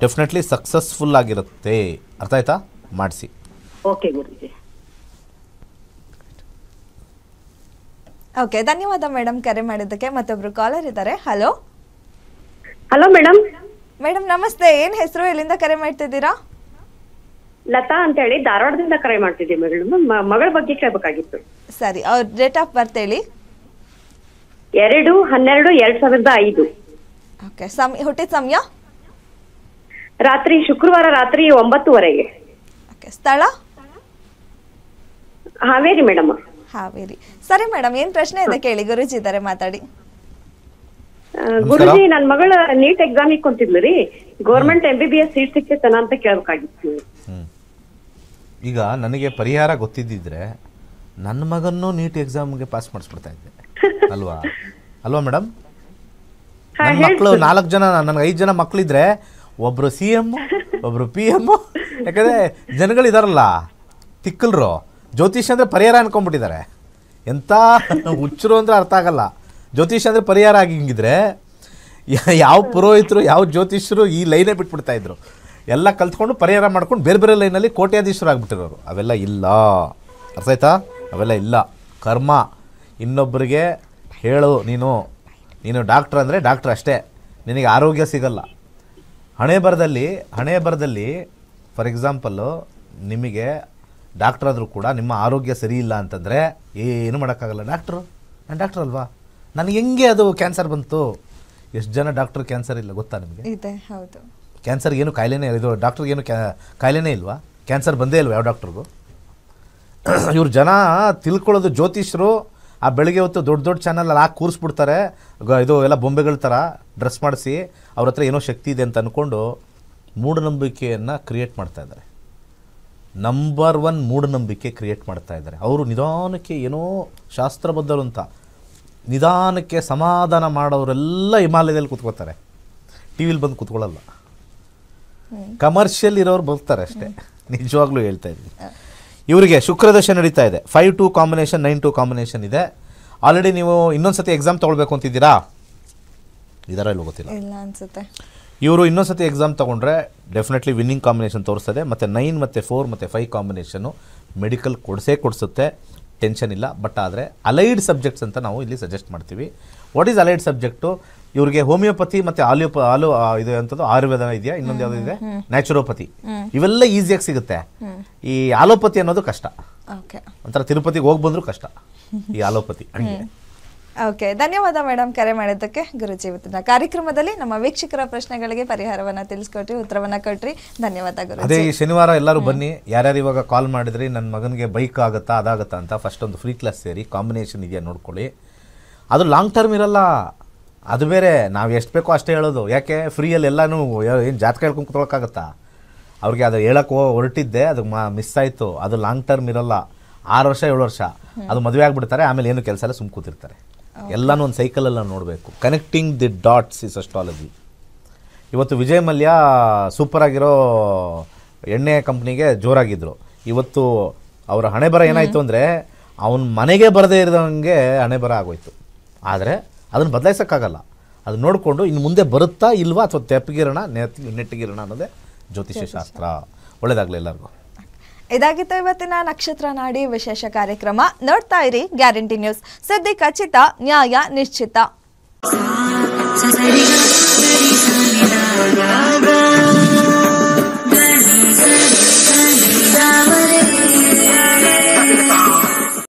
ಡೆಫಿನೆಟ್ಲಿ ಸಕ್ಸಸ್ಫುಲ್ ಆಗಿರುತ್ತೆ. ಅರ್ಥ ಆಯ್ತಾ? ಮಾಡಿಸಿ. ಓಕೆ ಗುರುಜಿ. ಓಕೆ, ಧನ್ಯವಾದ ಮೇಡಮ್ ಕರೆ ಮಾಡಿದ್ದಕ್ಕೆ. ಮತ್ತೊಬ್ರು ಕಾಲರ್ ಇದ್ದಾರೆ. Hello hello madam. ಮೇಡಮ್ ನಮಸ್ತೆ. ಏನ್ ಹೆಸರು, ಎಲ್ಲಿಂದ ಕರೆ ಮಾಡ್ತಿದ್ದೀರಾ? ಲತಾ ಅಂತ ಹೇಳಿ ಧಾರವಾಡದಿಂದ ಕರೆ ಮಾಡ್ತಿದ್ದೀವಿ ಮೇಡಮ್. ಮಗಳ ಬಗ್ಗೆ ಕೇಳಬೇಕಾಗಿತ್ತು. ಸರಿ, ಅವ್ರ ಡೇಟ್ ಆಫ್ ಬರ್ತ್ ಹೇಳಿ. 2/12/2005. ಓಕೆ, ಹುಟ್ಟಿದ ಸಮಯ ರಾತ್ರಿ ಶುಕ್ರವಾರ ರಾತ್ರಿ 9:00 ಓಕೆ, ಸ್ಥಳ ಹಾವೇರಿ ಮೇಡಮ್. ಹಾವೇರಿ. ಸರಿ ಮೇಡಮ್, ಏನ್ ಪ್ರಶ್ನೆ ಇದೆ ಕೇಳಿ, ಗುರುಜಿ ಇದ್ದಾರೆ, ಮಾತಾಡಿ. ಗುರುಜಿ, ನನ್ ಮಗಳ ನೀಟ್ ಎಕ್ಸಾಮ್ ಕೊಂತಿದ್ಲು ರೀ. ಗೌರ್ಮೆಂಟ್ MBBS ಸೀಟ್ ಸಿಕ್ತೇತನ ಅಂತ ಕೇಳಬೇಕಾಗಿತ್ತು. ಈಗ ನನಗೆ ಪರಿಹಾರ ಗೊತ್ತಿದ್ದಿದ್ರೆ ನನ್ನ ಮಗನ್ನೂ ನೀಟ್ ಎಕ್ಸಾಮ್ಗೆ ಪಾಸ್ ಮಾಡಿಸ್ಬಿಡ್ತಾ ಇದ್ದೆ ಅಲ್ವಾ? ಮೇಡಮ್, ನನ್ನ ಮಕ್ಕಳು 4 ಜನ, ನನಗೆ 5 ಜನ ಮಕ್ಕಳಿದ್ರೆ ಒಬ್ರು CM, ಒಬ್ರು PM. ಯಾಕಂದರೆ ಜನಗಳಿದಾರಲ್ಲ ತಿಕ್ಕಲ್ರು, ಜ್ಯೋತಿಷ್ ಅಂದರೆ ಪರಿಹಾರ ಅನ್ಕೊಂಡ್ಬಿಟ್ಟಿದ್ದಾರೆ. ಎಂಥ ಹುಚ್ಚರು ಅಂದರೆ ಅರ್ಥ ಆಗಲ್ಲ. ಜ್ಯೋತಿಷ್ ಅಂದರೆ ಪರಿಹಾರ ಆಗಿಂಗಿದ್ರೆ ಯಾವ ಪುರೋಹಿತರು, ಯಾವ ಜ್ಯೋತಿಷರು ಈ ಲೈನೇ ಬಿಟ್ಬಿಡ್ತಾಯಿದ್ರು. ಎಲ್ಲ ಕಲ್ತ್ಕೊಂಡು ಪರಿಹಾರ ಮಾಡ್ಕೊಂಡು ಬೇರೆ ಬೇರೆ ಲೈನಲ್ಲಿ ಕೋಟ್ಯಾಧೀಶರು ಆಗಿಬಿಟ್ಟಿರೋರು. ಅವೆಲ್ಲ ಇಲ್ಲ. ಅರ್ಥ ಆಯ್ತಾ? ಅವೆಲ್ಲ ಇಲ್ಲ. ಕರ್ಮ. ಇನ್ನೊಬ್ಬರಿಗೆ ಹೇಳು, ನೀನು ಡಾಕ್ಟ್ರ್ ಅಂದರೆ ಡಾಕ್ಟ್ರ್ ಅಷ್ಟೇ, ನಿನಗೆ ಆರೋಗ್ಯ ಸಿಗಲ್ಲ. ಹಣೆ ಬರದಲ್ಲಿ ಫಾರ್ ಎಕ್ಸಾಂಪಲ್ಲು ನಿಮಗೆ ಡಾಕ್ಟ್ರ್ ಆದರೂ ಕೂಡ ನಿಮ್ಮ ಆರೋಗ್ಯ ಸರಿ ಇಲ್ಲ ಅಂತಂದರೆ ಏನು ಮಾಡೋಕ್ಕಾಗಲ್ಲ. ನಾನು ಡಾಕ್ಟ್ರ್ ಅಲ್ವಾ, ನನಗೆ ಹೆಂಗೆ ಅದು ಕ್ಯಾನ್ಸರ್ ಬಂತು? ಎಷ್ಟು ಜನ ಡಾಕ್ಟ್ರ್ ಕ್ಯಾನ್ಸರ್ ಇಲ್ಲ ಗೊತ್ತಾ ನಿಮಗೆ? ಇದೆ, ಹೌದು. ಕ್ಯಾನ್ಸರ್ಗೆ ಏನು ಕಾಯಿಲೆನೇ, ಇದು ಡಾಕ್ಟ್ರಿಗೇನು ಕಾಯಿಲೆನೇ ಇಲ್ವಾ? ಕ್ಯಾನ್ಸರ್ ಬಂದೇ ಇಲ್ವಾ ಯಾವ ಡಾಕ್ಟ್ರಿಗೂ? ಇವ್ರು ಜನ ತಿಳ್ಕೊಳ್ಳೋದು ಜ್ಯೋತಿಷರು ಆ ಬೆಳಗ್ಗೆ ಹೊತ್ತು ದೊಡ್ಡ ಚಾನಲ್ ಹಾಕಿ ಕೂರಿಸ್ಬಿಡ್ತಾರೆ. ಇದು ಎಲ್ಲ ಬೊಂಬೆಗಳ ಥರ ಡ್ರೆಸ್ ಮಾಡಿಸಿ ಅವ್ರ ಹತ್ರ ಏನೋ ಶಕ್ತಿ ಇದೆ ಅಂತ ಅಂದ್ಕೊಂಡು ಮೂಢನಂಬಿಕೆಯನ್ನು ಕ್ರಿಯೇಟ್ ಮಾಡ್ತಾ ಇದ್ದಾರೆ. ನಂಬರ್ 1 ಮೂಢನಂಬಿಕೆ ಕ್ರಿಯೇಟ್ ಮಾಡ್ತಾ ಇದ್ದಾರೆ. ಅವರು ನಿಧಾನಕ್ಕೆ ಏನೋ ಶಾಸ್ತ್ರಬದ್ಧರು ಅಂತ ನಿಧಾನಕ್ಕೆ ಸಮಾಧಾನ ಮಾಡೋರೆಲ್ಲ ಹಿಮಾಲಯದಲ್ಲಿ ಕೂತ್ಕೋತಾರೆ, ಟಿ ವಿಲಿ ಬಂದು ಕೂತ್ಕೊಳ್ಳಲ್ಲ. ಕಮರ್ಷಿಯಲ್ ಇರೋರು ಬರ್ತಾರೆ ಅಷ್ಟೇ. ನಿಜವಾಗ್ಲೂ ಹೇಳ್ತಾ ಇದ್ದೀನಿ. ಇವರಿಗೆ ಶುಕ್ರದಶೆ ನಡೀತಾ ಇದೆ. 5-2 ಕಾಂಬಿನೇಷನ್, 9-2 ಕಾಂಬಿನೇಷನ್ ಇದೆ. ಆಲ್ರೆಡಿ ನೀವು ಇನ್ನೊಂದ್ಸತಿ ಎಕ್ಸಾಮ್ ತೊಗೊಳ್ಬೇಕು ಅಂತಿದ್ದೀರಾ? ಇದರ ಇಲ್ಲ ಗೊತ್ತಿಲ್ಲ, ಇಲ್ಲ ಅನ್ಸುತ್ತೆ. ಇವರು ಇನ್ನೊಂದ್ಸತಿ ಎಕ್ಸಾಮ್ ತೊಗೊಂಡ್ರೆ ಡೆಫಿನೆಟ್ಲಿ ವಿನ್ನಿಂಗ್ ಕಾಂಬಿನೇಷನ್ ತೋರಿಸ್ತದೆ. ಮತ್ತು 9 ಮತ್ತು 4 ಮತ್ತು 5 ಕಾಂಬಿನೇಷನ್ನು ಮೆಡಿಕಲ್ ಕೊಡಿಸುತ್ತೆ, ಟೆನ್ಷನ್ ಇಲ್ಲ. ಬಟ್ ಆದರೆ ಅಲೈಡ್ ಸಬ್ಜೆಕ್ಟ್ಸ್ ಅಂತ ನಾವು ಇಲ್ಲಿ ಸಜೆಸ್ಟ್ ಮಾಡ್ತೀವಿ. What is allied subject? ಇವ್ರಿಗೆ ಹೋಮಿಯೋಪತಿ ಮತ್ತು ಇದು ಎಂಥದ್ದು ಆಯುರ್ವೇದ ಇದೆಯಾ, ಇನ್ನೊಂದು ಯಾವುದೋ ಇದೆ, ನ್ಯಾಚುರೋಪತಿ, ಇವೆಲ್ಲ ಈಸಿಯಾಗಿ ಸಿಗುತ್ತೆ. ಈ ಆಲೋಪತಿ ಅನ್ನೋದು ಕಷ್ಟ. ಒಂಥರ ತಿರುಪತಿಗೆ ಹೋಗಿ ಬಂದರೂ ಕಷ್ಟ ಈ ಆಲೋಪತಿ. ಹಂಗೆ. ಓಕೆ, ಧನ್ಯವಾದ ಮೇಡಮ್ ಕರೆ ಮಾಡಿದ್ದಕ್ಕೆ. ಗುರುಜಿ, ಇವತ್ತಿನ ಕಾರ್ಯಕ್ರಮದಲ್ಲಿ ನಮ್ಮ ವೀಕ್ಷಕರ ಪ್ರಶ್ನೆಗಳಿಗೆ ಪರಿಹಾರವನ್ನು ತಿಳಿಸ್ಕೊಟ್ರಿ, ಉತ್ತರವನ್ನು ಕೊಟ್ರಿ. ಧನ್ಯವಾದ ಗುರುಜಿ. ಅದೇ ಈ ಶನಿವಾರ ಎಲ್ಲರೂ ಬನ್ನಿ. ಯಾರ್ಯಾರು ಇವಾಗ ಕಾಲ್ ಮಾಡಿದ್ರಿ ನನ್ನ ಮಗನಿಗೆ ಬೈಕ್ ಆಗುತ್ತಾ ಅದಾಗುತ್ತಾ ಅಂತ, ಫಸ್ಟ್ ಒಂದು ಫ್ರೀ ಕ್ಲಾಸ್ ಸೇರಿ ಕಾಂಬಿನೇಷನ್ ಇದೆಯಾ ನೋಡ್ಕೊಳ್ಳಿ. ಅದು ಲಾಂಗ್ ಟರ್ಮ್ ಇರಲ್ಲ, ಅದು ಬೇರೆ. ನಾವು ಎಷ್ಟು ಬೇಕೋ ಅಷ್ಟೇ ಹೇಳೋದು. ಯಾಕೆ ಫ್ರೀಯಲ್ಲಿ ಎಲ್ಲನೂ ಏನು ಜಾತಕ ಹೇಳ್ಕೊಂಡು ಕೂತ್ಕೊಳ್ಳೋಕ್ಕಾಗತ್ತಾ? ಅವ್ರಿಗೆ ಅದು ಹೇಳಕ್ಕೆ ಹೊರಟಿದ್ದೆ, ಅದು ಮಿಸ್ ಆಯಿತು. ಅದು ಲಾಂಗ್ ಟರ್ಮ್ ಇರಲ್ಲ. 6 ವರ್ಷ 7 ವರ್ಷ ಅದು ಮದುವೆ ಆಗಿಬಿಡ್ತಾರೆ, ಆಮೇಲೆ ಏನು ಕೆಲಸ ಎಲ್ಲ ಸುಮ್ಮ ಕೂತಿರ್ತಾರೆ. ಎಲ್ಲನೂ ಒಂದು ಸೈಕಲಲ್ಲಿ ನಾವು ನೋಡಬೇಕು. Connecting the dots is astrology. ಇವತ್ತು ವಿಜಯ್ ಮಲ್ಯ ಸೂಪರಾಗಿರೋ ಎಣ್ಣೆ ಕಂಪ್ನಿಗೆ ಜೋರಾಗಿದ್ದರು. ಇವತ್ತು ಅವರ ಹಣೆ ಬರ ಏನಾಯಿತು ಅಂದರೆ ಅವನ ಮನೆಗೆ ಬರದೇ ಇರೋಂಗೆ ಹಣೆ ಬರ ಆಗೋಯ್ತು. ಆದರೆ ಅದನ್ನು ಬದಲಾಯಿಸೋಕ್ಕಾಗಲ್ಲ. ಅದು ನೋಡಿಕೊಂಡು ಇನ್ನು ಮುಂದೆ ಬರುತ್ತಾ ಇಲ್ವಾ ಅಥವಾ ತೆಪ್ಪಗಿರೋಣ ನೆಟ್ಟಗಿರೋಣ ಅನ್ನೋದೇ ಜ್ಯೋತಿಷ್ಯ ಶಾಸ್ತ್ರ. ಒಳ್ಳೆಯದಾಗಲಿ ಎಲ್ಲರಿಗೂ. ಇದಾಗಿತ್ತು ಇವತ್ತಿನ ನಕ್ಷತ್ರ ನಾಡಿ ವಿಶೇಷ ಕಾರ್ಯಕ್ರಮ. ನೋಡ್ತಾ ಇರಿ ಗ್ಯಾರಂಟಿ ನ್ಯೂಸ್. ಸುದ್ದಿ ಖಚಿತ, ನ್ಯಾಯ ನಿಶ್ಚಿತ.